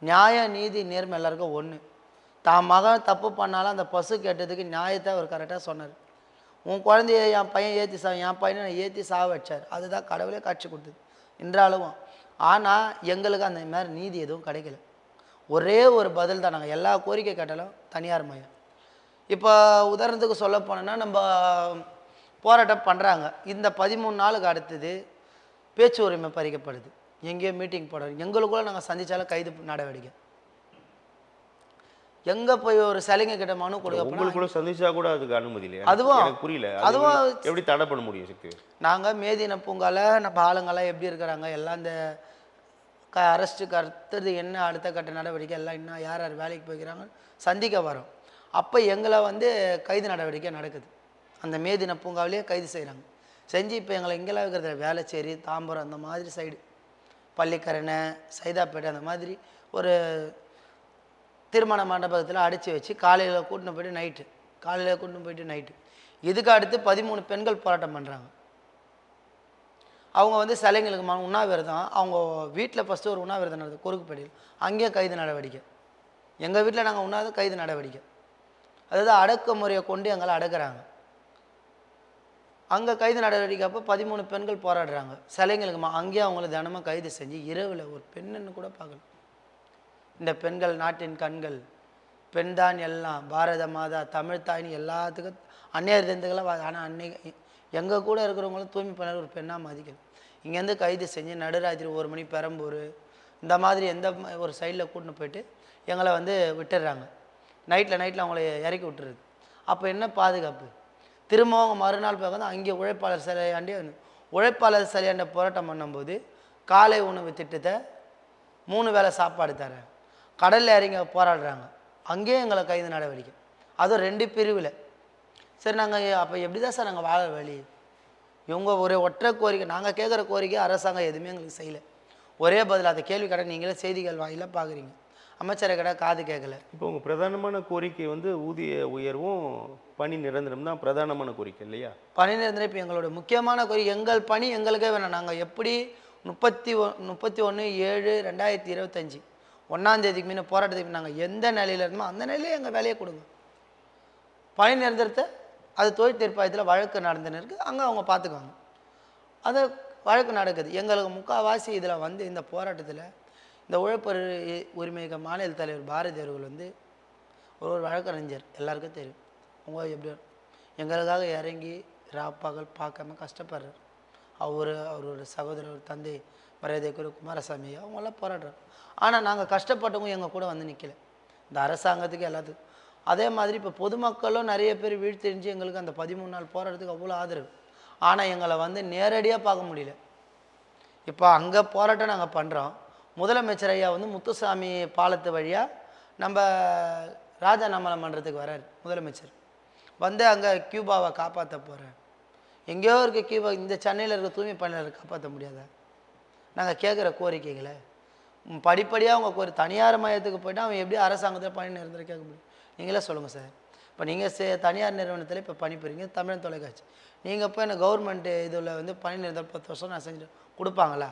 S2: நியாய நீதி நேர்மை எல்லாருக்கும் ஒன்று. தான் மகன் தப்பு பண்ணாலும் அந்த பசு கேட்டதுக்கு நியாயத்தை அவர் கரெக்டாக சொன்னார். உன் குழந்தைய என் பையன் ஏற்றி என் பையனை நான் ஏற்றி சாவ வச்சார், அதுதான் கடவுளே காட்சி கொடுத்தது. இன்றாலும் ஆனால் எங்களுக்கு அந்த மாதிரி நீதி எதுவும் கிடைக்கல. ஒரே ஒரு பதில் தான், நாங்கள் எல்லா கோரிக்கை கேட்டாலும் தனியார் மயம். இப்போ உதாரணத்துக்கு சொல்ல போனோன்னா, நம்ம போராட்டம் பண்ணுறாங்க, இந்த 13 நாளுக்கு அடுத்தது பேச்சு உரிமை பறிக்கப்படுது, எங்கேயோ மீட்டிங் போடுறோம், எங்களுக்குள்ள நாங்கள் சந்திச்சாலும் கைது நடவடிக்கை. எங்கே போய் ஒரு சிலைங்க கிட்ட மனு கொடுக்க
S1: உங்களுக்குள்ள சந்திச்சா கூட அதுக்கு அனுமதி இல்லையா?
S2: அதுவும்
S1: எனக்கு புரியல.
S2: அதுவும்
S1: எப்படி தடை பண்ண முடியும் சக்தி?
S2: நாங்கள் மேதின பூங்கால நம்ம ஆளுங்கெல்லாம் எப்படி இருக்கிறாங்க, எல்லாம் இந்த அரெஸ்ட்டுக்கு அடுத்தது என்ன அடுத்த கட்ட நடவடிக்கை எல்லாம் இன்னும் யார் யார் வேலைக்கு போய்க்கிறாங்க சந்திக்க வரோம். அப்போ எங்களை வந்து கைது நடவடிக்கை நடக்குது, அந்த மேதின பூங்காவிலேயே கைது செய்கிறாங்க. செஞ்சு இப்போ எங்களை இங்கெல்லாம் இருக்கிற வேளச்சேரி, தாம்பரம், அந்த மாதிரி சைடு, பள்ளிக்கரணை, சைதாப்பேட்டை, அந்த மாதிரி ஒரு திருமண மண்டபத்தில் அடைச்சி வச்சு காலையில் கூட்டின்னு போய்ட்டு நைட்டு, காலையில் கூட்டின்னு போயிட்டு நைட்டு. இதுக்கு அடுத்து 13 பெண்கள் போராட்டம் பண்ணுறாங்க. அவங்க வந்து சிலைங்களுக்கு உண்ணாவிரதம், அவங்க வீட்டில் ஃபஸ்ட்டு ஒரு உண்ணாவிரதம் நடக்குது குறுக்குப்பேட்டையில், அங்கேயே கைது நடவடிக்கை. எங்கள் வீட்டில் நாங்கள் உண்ணாத கைது நடவடிக்கை, அதாவது அடக்குமுறையை கொண்டு எங்களை அடக்குறாங்க. அங்கே கைது நடவடிக்கை அப்போ 13 பெண்கள் போராடுறாங்க சிலைங்களுக்கு, அங்கேயே அவங்கள தினமும் கைது செஞ்சு இரவில் ஒரு பெண்ணுன்னு கூட பார்க்கல. இந்த பெண்கள் நாட்டின் கண்கள், பெண் தான் எல்லாம், பாரத மாதா, தமிழ் தாய்னு எல்லாத்துக்கும் அந்நியர் தெரிந்துக்கெல்லாம். ஆனால் அன்னைக்கு எங்கள் கூட இருக்கிறவங்களும் தூய்மை பண்ண ஒரு பெண்ணாக மதிக்கல. இங்கேருந்து கைது செஞ்சு நடுராத்திரி 1 மணி பெரம்பூர் இந்த மாதிரி எந்த ஒரு சைடில் கூட்டின்னு போயிட்டு எங்களை வந்து விட்டுடுறாங்க. நைட்டில் அவங்கள இறக்கி விட்டுருது. அப்போ என்ன பாதுகாப்பு? திரும்பவும் அவங்க மறுநாள் பார்க்க அங்கே உழைப்பாளர் சிலையாண்டி உழைப்பாளர் சிலையாண்ட போராட்டம் பண்ணும்போது காலை உணவு திட்டத்தை 3 வேளை சாப்பாடு தரேன், கடலில் இறங்கி போராடுறாங்க, அங்கேயும் எங்களை கைது நடவடிக்கை, அதுவும் 2 பிரிவில். சரி, நாங்கள் அப்போ எப்படி தான் சார் நாங்கள் வாழ வழி? இவங்க ஒரே ஒற்றை கோரிக்கை, நாங்கள் கேட்குற கோரிக்கை அரசாங்கம் எதுவுமே எங்களுக்கு செய்யலை. ஒரே பதில், அந்த கேள்வி கடை நீங்களே செய்திகள் வாயில பார்க்குறீங்க, அமைச்சரை கடை காது கேட்கல.
S1: இப்போ உங்கள் பிரதானமான கோரிக்கை வந்து ஊதிய உயர்வும் பணி நிரந்தரம் தான் பிரதானமான கோரிக்கை இல்லையா?
S2: பணி நிரந்தரம் இப்போ எங்களோட முக்கியமான கோரிக்கை. எங்கள் பணி எங்களுக்கே வேணும். நாங்கள் எப்படி 31/7/2025 1ஆம் தேதிக்கு முன்ன போராட்டத்துக்கு நாங்கள் எந்த நிலையில் இருந்தோமோ அந்த நிலையிலே எங்கள் வேலையை கொடுங்க. பணி நிரந்தரத்தை அது தொழில் தீர்ப்பாயத்தில் வழக்கு நடந்துன்னு இருக்குது, அங்கே அவங்க பார்த்துக்குவாங்க. அது வழக்கு நடக்குது. எங்களுக்கு முக்கால்வாசி இதில் வந்து இந்த போராட்டத்தில் இந்த உழைப்பு உரிமை மாநில தலைவர் பாரதி அவர்கள் வந்து ஒரு வழக்கறிஞர், எல்லாருக்கும் தெரியும். அவங்க எப்படி எங்களுக்காக இறங்கி ராப்பகல் பார்க்காம கஷ்டப்படுறார். அவரோட சகோதரர் தந்தை மரியாதைக்குரிய குமாரசாமி அவங்களாம் போராடுறாங்க. ஆனால் நாங்கள் கஷ்டப்பட்டவங்க எங்கள் கூட வந்து நிற்கலை, இந்த அரசாங்கத்துக்கு எல்லாத்துக்கும். அதே மாதிரி இப்போ பொதுமக்களும் நிறைய பேர் வீழ்த்தெரிஞ்சு எங்களுக்கு அந்த 13 நாள் போராட்டத்துக்கு அவ்வளோ ஆதரவு. ஆனால் எங்களை வந்து நேரடியாக பார்க்க முடியல. இப்போ அங்கே போராட்டம் நாங்கள் பண்ணுறோம். முதலமைச்சர் ஐயா வந்து முத்துசாமி பாலத்து வழியாக நம்ம ராஜாநாமலை மன்றத்துக்கு வர்றார். முதலமைச்சர் வந்து அங்கே கியூபாவை காப்பாற்ற போகிறேன், எங்கேயோ இருக்க கியூபா, இந்த சென்னையில் இருக்க தூய்மை பணியாளர் காப்பாற்ற முடியாதா? நாங்கள் கேட்குற கோரிக்கைகளை படிப்படியாக அவங்க தனியார் மையத்துக்கு போய்ட்டு அவன் எப்படி அரசாங்கத்தில் பணி நிரந்தரம் கேட்க முடியும்? நீங்களே சொல்லுங்கள் சார். இப்போ நீங்கள் தனியார் நிறுவனத்தில் இப்போ பணிபுரிங்க, தமிழன் தொலைக்காட்சி, நீங்கள் இப்போ எனக்கு கவர்மெண்ட்டு இதில் வந்து பணி நிரந்தரம் 10 வருஷம் நான் செஞ்சு கொடுப்பாங்களா?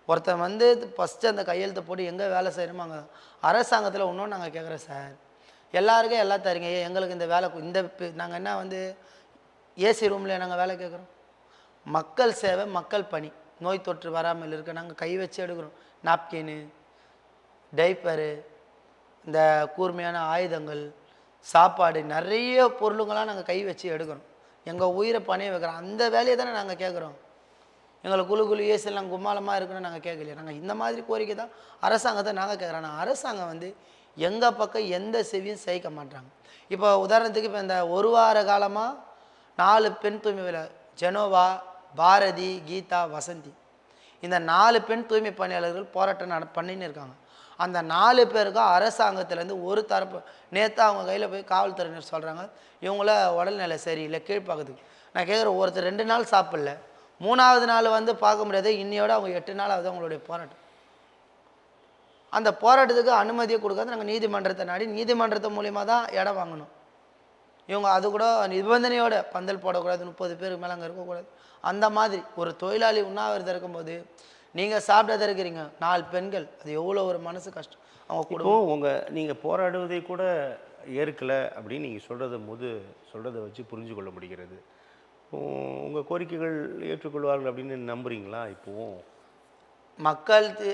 S2: ஒருத்தன் வந்து ஃபஸ்ட்டு அந்த கையெழுத்தை போட்டு எங்கே வேலை செய்யணுமோ அங்கே அரசாங்கத்தில் இன்னொன்று நாங்கள் கேட்குறோம் சார், எல்லாருக்கும் எல்லாம் தரீங்க, எங்களுக்கு இந்த வேலை இந்த நாங்கள் என்ன வந்து ஏசி ரூமில் நாங்கள் வேலை கேட்குறோம்? மக்கள் சேவை, மக்கள் பணி, நோய் தொற்று வராமல் இருக்க நாங்கள் கை வச்சு எடுக்கிறோம். நாப்கின்னு, டைப்பரு, இந்த கூர்மையான ஆயுதங்கள், சாப்பாடு, நிறைய பொருளுங்களாம் நாங்கள் கை வச்சு எடுக்கிறோம். எங்கள் உயிரை பணிய வைக்கிறோம். அந்த வேலையை தானே நாங்கள் கேட்குறோம். எங்களை குழு ஏசியெல்லாம் கும்மாளமாக இருக்கணும்னு நாங்கள் கேட்கலையே. நாங்கள் இந்த மாதிரி கோரிக்கை தான் அரசாங்கத்தை நாங்கள் கேட்குறோம். ஆனால் அரசாங்கம் வந்து எங்கள் பக்கம் எந்த செவியும் சேர்க்க மாட்டாங்க. இப்போ உதாரணத்துக்கு இப்போ இந்த 1 வார காலமாக 4 பெண் தூய்மை வேலை, ஜெனோவா, பாரதி, கீதா, வசந்தி, இந்த 4 பெண் தூய்மை பணியாளர்கள் போராட்டம் பண்ணின்னு இருக்காங்க. அந்த 4 பேருக்கும் அரசாங்கத்திலேருந்து ஒரு தரப்பு நேற்று அவங்க கையில் போய் காவல்துறையினர் சொல்கிறாங்க இவங்கள உடல்நிலை சரியில்லை கீழ்ப்பாக்கத்துக்கு. நான் கேட்குறேன், ஒருத்தர் 2 நாள் சாப்பிடல, 3ஆவது நாள் வந்து பார்க்க முடியாது, இன்னையோட அவங்க 8 நாள் ஆகுது அவங்களுடைய போராட்டம். அந்த போராட்டத்துக்கு அனுமதியை கொடுக்காது. நாங்கள் நீதிமன்றத்தை நாடி நீதிமன்றத்தை மூலியமாக தான் இடம் வாங்கணும். இவங்க அது கூட நிபந்தனையோட பந்தல் போடக்கூடாது, 30 பேருக்கு மேலே அங்கே இருக்கக்கூடாது. அந்த மாதிரி ஒரு தொழிலாளி உண்ணாவிரதம் இருக்கும்போது நீங்கள் சாப்பிட்டதை இருக்கிறீங்க 4 பெண்கள், அது எவ்வளோ ஒரு மனசு கஷ்டம். அவங்க கூட
S1: நீங்கள் போராடுவதை கூட ஏற்கலை அப்படின்னு நீங்கள் சொல்கிறத வச்சு புரிஞ்சு கொள்ள முடிகிறது. உங்கள் கோரிக்கைகள் ஏற்றுக்கொள்வார்கள் அப்படின்னு நம்புறீங்களா? இப்போவும்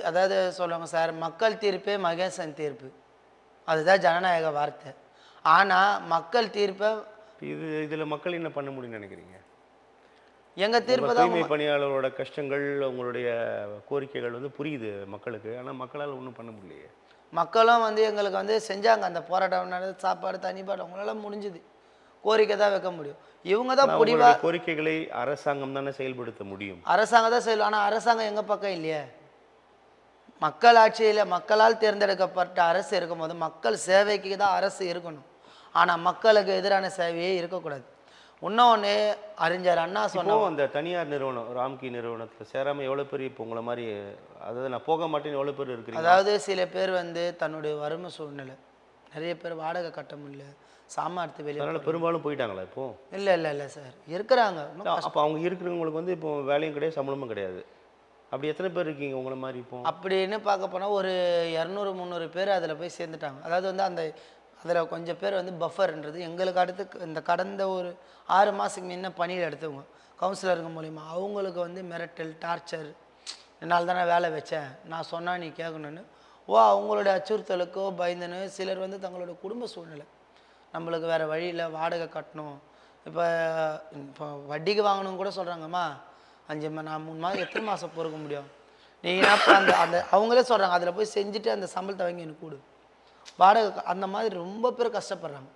S2: அதாவது சொல்லுவாங்க சார், மக்கள் தீர்ப்பே மகேசன் தீர்ப்பு. அதுதான் ஜனநாயக வார்த்தை. ஆனால் மக்கள் தீர்ப்பை
S1: இதில் மக்கள் என்ன பண்ண முடியும்னு நினைக்கிறீங்க?
S2: எங்கள் தீர்ப்பை தான்
S1: தூய்மை பணியாளரோட கஷ்டங்கள், உங்களுடைய கோரிக்கைகள் வந்து புரியுது மக்களுக்கு. ஆனால் மக்களால் ஒன்றும் பண்ண முடியலையே.
S2: மக்களும் வந்து எங்களுக்கு வந்து செஞ்சாங்க அந்த போராட்டம் நடந்து, சாப்பாடு தண்ணிப்பாடு அவங்களால முடிஞ்சுது. கோரிக்கை தான் வைக்க முடியும். இவங்க தான்
S1: உங்களுடைய கோரிக்கைகளை அரசாங்கம் தானே செயல்படுத்த முடியும்.
S2: அரசாங்கம் தான் செய்யலாம். ஆனால் அரசாங்கம் எங்கள் பக்கம் இல்லையே. மக்கள் ஆட்சியில் மக்களால் தேர்ந்தெடுக்கப்பட்ட அரசு இருக்கும்போது மக்கள் சேவைக்கு தான் அரசு இருக்கணும். ஆனால் மக்களுக்கு எதிரான சேவையே இருக்கக்கூடாது. இன்னொன்று அறிஞர் அண்ணா சொன்னோம்,
S1: அந்த தனியார் நிறுவனம் ராம்கி நிறுவனத்தில் சேராமல் எவ்வளோ பேர் இப்போ உங்களை மாதிரி, அதாவது நான் போக மாட்டேன்னு எவ்வளோ பேர் இருக்கிறீங்க?
S2: அதாவது சில பேர் வந்து தன்னுடைய வறுமை சூழ்நிலை, நிறைய பேர் வாடகை கட்ட முடியல, சாமார்த்து வெளியே,
S1: அதனால் பெரும்பாலும் போயிட்டாங்களா இப்போ?
S2: இல்லை சார் இருக்கிறாங்க.
S1: அப்போ அவங்க இருக்கிறவங்களுக்கு வந்து இப்போ வேலையும் கிடையாது, சம்பளமும் கிடையாது. அப்படி எத்தனை பேர் இருக்கீங்க உங்களை மாதிரி இப்போ?
S2: அப்படின்னு பார்க்க போனால் ஒரு 200-300 பேர் அதில் போய் சேர்ந்துட்டாங்க. அதாவது வந்து அதில் கொஞ்சம் பேர் வந்து பஃபர்ன்றது எங்களுக்கு அடுத்து இந்த கடந்த ஒரு 6 மாதத்துக்கு முன்ன பணியில் எடுத்தவங்க கவுன்சிலருங்க மூலிமா அவங்களுக்கு வந்து மிரட்டல், டார்ச்சர், என்னால் தானே வேலை வச்சேன், நான் சொன்னால் நீ கேட்கணுன்னு அவங்களுடைய அச்சுறுத்தலுக்கோ பயந்துன்னு சிலர் வந்து தங்களோட குடும்ப சூழ்நிலை, நம்மளுக்கு வேறு வழியில் வாடகை கட்டணும், இப்போ வட்டிக்கு வாங்கணும் கூட சொல்கிறாங்கம்மா, 5 நான் 3 மாதம் எத்தனை மாதம் பொறுக்க முடியும், நீங்கள் அப்போ அந்த அவங்களே சொல்கிறாங்க அதில் போய் செஞ்சுட்டு அந்த சம்பளத்தை வாங்கி எனக்கு கொடு வாடகை. அந்த மாதிரி ரொம்ப பேர் கஷ்டப்படுறாங்க.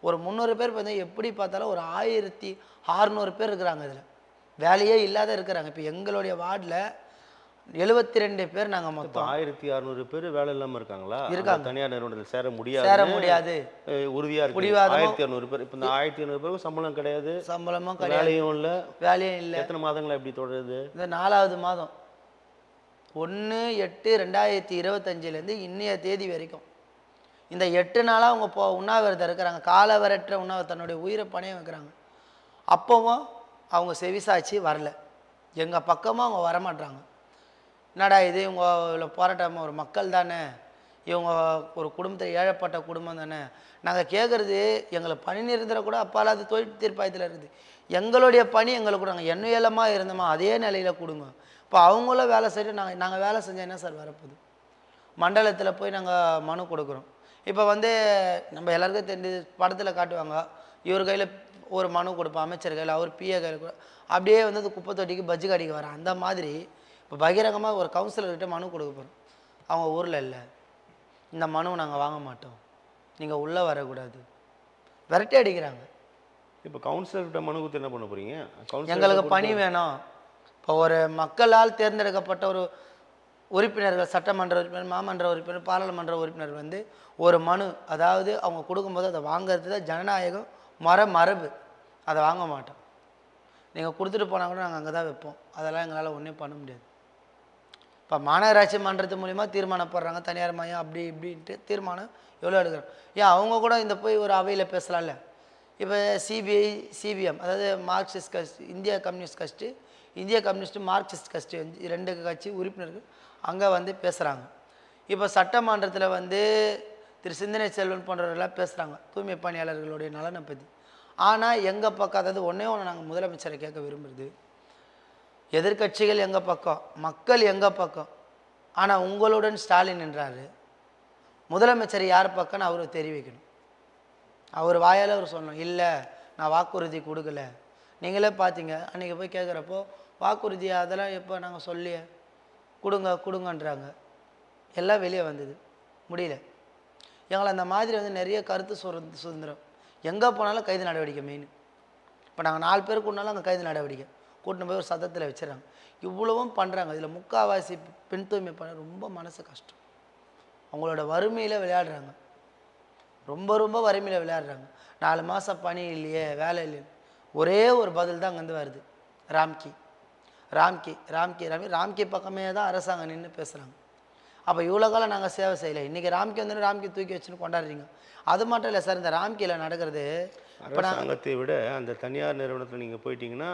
S2: ஒரு 300 பேர் பார்த்தா எப்படி பார்த்தாலும் ஒரு 1600 பேர் இருக்கிறாங்க. இதில் வேலையே இல்லாத இருக்கிறாங்க. இப்போ எங்களுடைய வார்டில் 72 பேர் நாங்கள் மொத்தம்.
S1: 1600 பேர் வேலை இல்லாமல் இருக்காங்களா?
S2: இருக்காங்க.
S1: தனியார் நிறுவனத்தில் சேர
S2: முடியாது
S1: உறுதியாக இருக்கு. 1600 பேர். இப்போ இந்த 1600 பேருக்கு சம்பளம் கிடையாது,
S2: சம்பளமும் கிடையாது, வேலையும் இல்லை.
S1: எத்தனை மாதங்களா எப்படி தொடருது?
S2: இந்த 4வது மாதம் 1/8/2025 இன்னைய தேதி வரைக்கும் இந்த 8 நாளாக அவங்க உண்ணாவிரதம் இருக்கிறாங்க. காலவரற்ற உண்ணாவிரதம், தன்னுடைய உயிரை பணையம் வைக்கிறாங்க. அப்போவும் அவங்க செவிசாய்ச்சி வரல, எங்கள் பக்கமாக அவங்க வரமாட்டாங்க. என்னடா இது, இவங்க இவ்வளோ போராட்டம், ஒரு மக்கள் தானே இவங்க, ஒரு குடும்பத்தை ஏழப்பட்ட குடும்பம் தானே, நாங்கள் கேட்குறது எங்களை பணி நிரந்தர கூட அப்பாலாது தொழில் தீர்ப்பாயத்தில் இருக்குது, எங்களுடைய பணி எங்களுக்கு கொடுங்க, எண்ணுயலமாக இருந்தோமா அதே நிலையில் கொடுங்க. இப்போ அவங்களும் வேலை செய்யிட்டு நாங்கள் வேலை செஞ்சால் என்ன சார் வரப்போகுது? மண்டலத்தில் போய் நாங்கள் மனு கொடுக்குறோம். இப்போ வந்து நம்ம எல்லாருக்கும் தெரிஞ்சு படத்தில் காட்டுவாங்க, இவர் கையில் ஒரு மனு கொடுப்போம், அமைச்சர் கையில், அவர் பிஏ கையில் கூட, அப்படியே வந்து அது குப்பை தொட்டிக்கு பஜ்ஜி கடிக்கு வரேன். அந்த மாதிரி இப்போ பகிரங்கமாக ஒரு கவுன்சிலர்கிட்ட மனு கொடுக்க போகிறோம், அவங்க ஊரில் இல்லை, இந்த மனுவை நாங்கள் வாங்க மாட்டோம், நீங்கள் உள்ளே வரக்கூடாது, விரட்டி அடிக்கிறாங்க.
S1: இப்போ கவுன்சிலர்கிட்ட மனு கொடுத்து என்ன பண்ண போகிறீங்க?
S2: எங்களுக்கு பணி வேணும். இப்போ ஒரு மக்களால் தேர்ந்தெடுக்கப்பட்ட ஒரு உறுப்பினர்கள், சட்டமன்ற உறுப்பினர், மாமன்ற உறுப்பினர், பாராளுமன்ற உறுப்பினர் வந்து ஒரு மனு, அதாவது அவங்க கொடுக்கும்போது அதை வாங்கிறது தான் ஜனநாயகம், மரபு, அதை வாங்க மாட்டோம். நீங்கள் கொடுத்துட்டு போனால் கூட நாங்கள் அங்கே தான் வைப்போம். அதெல்லாம் எங்களால் ஒன்றும் பண்ண முடியாது. இப்போ மாநகராட்சி மன்றத்து மூலிமா தீர்மானம் போடுறாங்க, தனியார் மையம் அப்படி இப்படின்ட்டு தீர்மானம் எவ்வளோ எடுக்கிறோம். ஏன் அவங்க கூட இந்த போய் ஒரு அவையில் பேசலாம்ல. இப்போ சிபிஐ, சிபிஎம், அதாவது மார்க்சிஸ்ட் கட்சி, இந்திய கம்யூனிஸ்ட் கட்சி, இந்திய கம்யூனிஸ்ட் மார்க்சிஸ்ட் கட்சி, 2 கட்சி உறுப்பினர்கள் அங்கே வந்து பேசுகிறாங்க. இப்போ சட்டமன்றத்தில் வந்து திரு சிந்தனை செல்வன் போன்றவர்களாம் பேசுகிறாங்க தூய்மை பணியாளர்களுடைய நலனை பற்றி. ஆனால் எங்கள் பக்கம், அதாவது ஒன்றே நாங்கள் முதலமைச்சரை கேட்க விரும்புகிறது, எதிர்கட்சிகள் எங்கள் பக்கம், மக்கள் எங்கள் பக்கம், ஆனால் உங்களுடன் ஸ்டாலின் என்றார், முதலமைச்சர் யார் பக்கம்னு அவர் தெரிவிக்கணும். அவர் வாயால் அவர் சொல்லணும், இல்லை நான் வாக்குறுதி கொடுக்கல. நீங்களே பார்த்தீங்க அன்றைக்கி போய் கேட்குறப்போ வாக்குறுதி அதெல்லாம் எப்போ நாங்கள் சொல்லியே கொடுங்கன்றாங்க, எல்லாம் வெளியே வந்தது, முடியல. எங்களை அந்த மாதிரி வந்து நிறைய கருத்து சுதந்திரம், எங்கே போனாலும் கைது நடவடிக்கை மெயின். இப்போ நாங்கள் 4 பேர் கூட்டினாலும் அங்கே கைது நடவடிக்கை, கூட்டின்னு போய் ஒரு சத்தத்தில் வச்சுறாங்க. இவ்வளவும் பண்ணுறாங்க. இதில் முக்கால்வாசி பெண் தூய்மை பண்ண ரொம்ப மனசு கஷ்டம். அவங்களோட வறுமையில் விளையாடுறாங்க, ரொம்ப வறுமையில் விளையாடுறாங்க. 4 மாதம் பணி இல்லையே, வேலை இல்லையே. ஒரே ஒரு பதில் தான் அங்கேருந்து வருது, ராம்கி பக்கமே தான் அரசாங்கம் நின்று பேசுகிறாங்க. அப்போ இவ்வளோ காலம் நாங்கள் சேவை செய்யலை, இன்றைக்கி ராம்கி வந்து ராம்கி தூக்கி வச்சுன்னு கொண்டாடுறீங்க. அது மட்டும் இல்லை சார், இந்த ராம்கியில் நடக்கிறது
S1: அரசாங்கத்தை விட அந்த தனியார் நிறுவனத்தில் நீங்கள் போயிட்டீங்கன்னா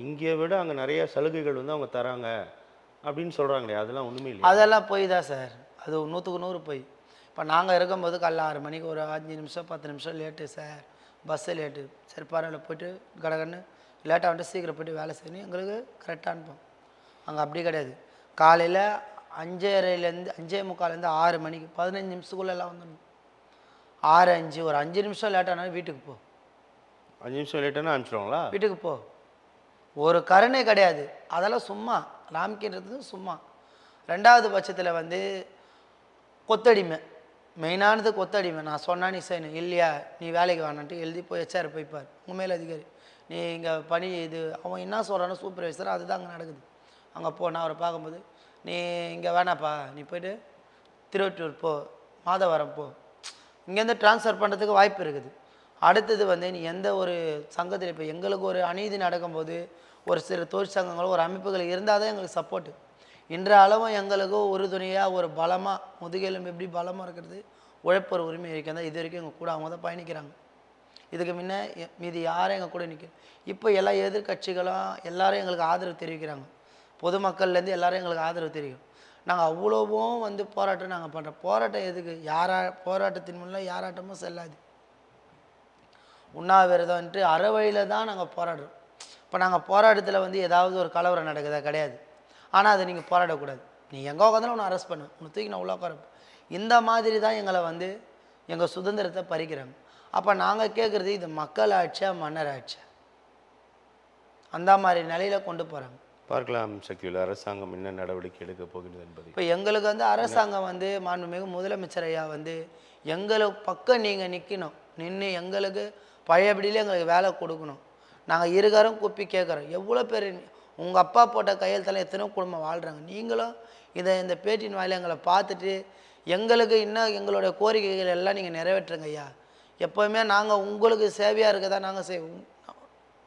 S1: இங்கே விட அங்கே நிறைய சலுகைகள் வந்து அவங்க தராங்க அப்படின்னு சொல்கிறாங்களே, அதெல்லாம் ஒன்றுமே இல்லை.
S2: அதெல்லாம் போய் தான் சார், அது 100க்கு 100 போய். இப்போ நாங்கள் இருக்கும்போது காலைல 6 மணிக்கு ஒரு 5 நிமிஷம் 10 நிமிஷம் லேட்டு சார், பஸ்ஸு லேட்டு, சரி பரவாயில்ல போய்ட்டு கடகன்னு லேட்டாக வந்துட்டு சீக்கிரம் போய்ட்டு வேலை செய்யணும், எங்களுக்கு கரெக்டாக அனுப்போம். அங்கே அப்படி கிடையாது. காலையில் 5:30லேருந்து 5:45லேருந்து 6 மணிக்கு 15 நிமிஷத்துக்குள்ள எல்லாம் வந்துடணும். 6:05 ஒரு 5 நிமிஷம் லேட்டானாலும் வீட்டுக்கு போ,
S1: 5 நிமிஷம் லேட்டானா அனுப்பிச்சிடுவாங்களா?
S2: வீட்டுக்கு போ. ஒரு கருணை கிடையாது. அதெல்லாம் சும்மா ராம்கின்றது சும்மா. 2வது பட்சத்தில் வந்து கொத்தடிமை, மெயினானது கொத்தடிமை. நான் சொன்னா நீ செய்யணும், இல்லையா நீ வேலைக்கு வேணான்ட்டு எழுதி போய் HR போய்ப்பார். உங்கள் மேல் அதிகாரி நீ இங்கே பணி இது அவன் என்ன சொல்கிறானோ சூப்பர்வைசர் அதுதான் அங்கே நடக்குது. அங்கே போ, நான் அவரை பார்க்கும்போது நீ இங்கே வேணாப்பா, நீ போய்ட்டு திருவட்டூர் போ, மாதவரம் போ, இங்கேருந்து ட்ரான்ஸ்ஃபர் பண்ணுறதுக்கு வாய்ப்பு இருக்குது. அடுத்தது வந்து நீ எந்த ஒரு சங்கத்தில் இப்போ எங்களுக்கு ஒரு அநீதி நடக்கும்போது ஒரு சில தொழிற்சங்கங்களோ ஒரு அமைப்புகள் இருந்தால் தான் எங்களுக்கு சப்போர்ட்டு. இன்ற அளவும் எங்களுக்கு உறுதுணையாக ஒரு பலமாக முதுகெலும் எப்படி பலமாக இருக்கிறது உழைப்பர் உரிமை இருக்க தான் இது வரைக்கும் எங்கள் கூட அவங்க தான் பயணிக்கிறாங்க. இதுக்கு முன்ன மீதி யாரும் எங்கள் கூட நிற்க. இப்போ எல்லா எதிர்கட்சிகளும் எல்லாரும் எங்களுக்கு ஆதரவு தெரிவிக்கிறாங்க. பொதுமக்கள்லேருந்து எல்லாரும் எங்களுக்கு ஆதரவு தெரியும். நாங்கள் அவ்வளோவும் வந்து போராட்டம் நாங்கள் பண்ணுறோம். போராட்டம் எதுக்கு? போராட்டத்தின் முன்னில் யாராட்டமும் செல்லாது. உண்ணாவிரதம்ன்ட்டு அறவழியில் தான் நாங்கள் போராடுறோம். இப்போ நாங்கள் போராட்டத்தில் வந்து ஏதாவது ஒரு கலவரம் நடக்குதா? கிடையாது. ஆனால் அதை நீங்கள் போராடக்கூடாது. நீ எங்கே உட்காந்தாலும் உன்னை அரெஸ்ட் பண்ணு, உன்னை தூக்கி நான் உள்ள உட்கார. இந்த மாதிரி தான் எங்களை வந்து எங்கள் சுதந்திரத்தை பறிக்கிறாங்க. அப்போ நாங்கள் கேட்குறது இது மக்கள் ஆட்சியா மன்னர் ஆட்சியா? அந்த மாதிரி நிலையில் கொண்டு போகிறாங்க.
S1: பார்க்கலாம் சக்திவேல், அரசாங்கம் என்ன நடவடிக்கை எடுக்க போகிறது என்பதை.
S2: இப்போ எங்களுக்கு வந்து அரசாங்கம் வந்து மாண்புமிகு முதலமைச்சர் ஐயா வந்து எங்களுக்கு பக்கம் நீங்கள் நிற்கணும், நின்று எங்களுக்கு பழையபடியிலே எங்களுக்கு வேலை கொடுக்கணும். நாங்கள் இருகாரும் கூப்பி கேட்குறோம். எவ்வளோ பேர் உங்கள் அப்பா போட்ட கையெழுத்தால் எத்தனையோ குடும்பம் வாழ்கிறாங்க. நீங்களும் இந்த பேட்டியின் வாயில எங்களை பார்த்துட்டு எங்களுக்கு இன்னும் எங்களுடைய கோரிக்கைகள் எல்லாம் நீங்கள் நிறைவேற்றுங்க ஐயா. எப்போவுமே நாங்கள் உங்களுக்கு சேவையாக இருக்க தான் நாங்கள்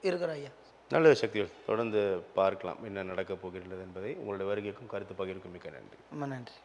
S2: இருக்கிறோம் ஐயா.
S1: நல்லது சக்திவேல், தொடர்ந்து பார்க்கலாம் என்ன நடக்கப் போகிறது என்பதை. உங்களுடைய வருகைக்கும் கருத்து பகிர்வுக்கும் மிக்க நன்றி.
S2: ரொம்ப நன்றி.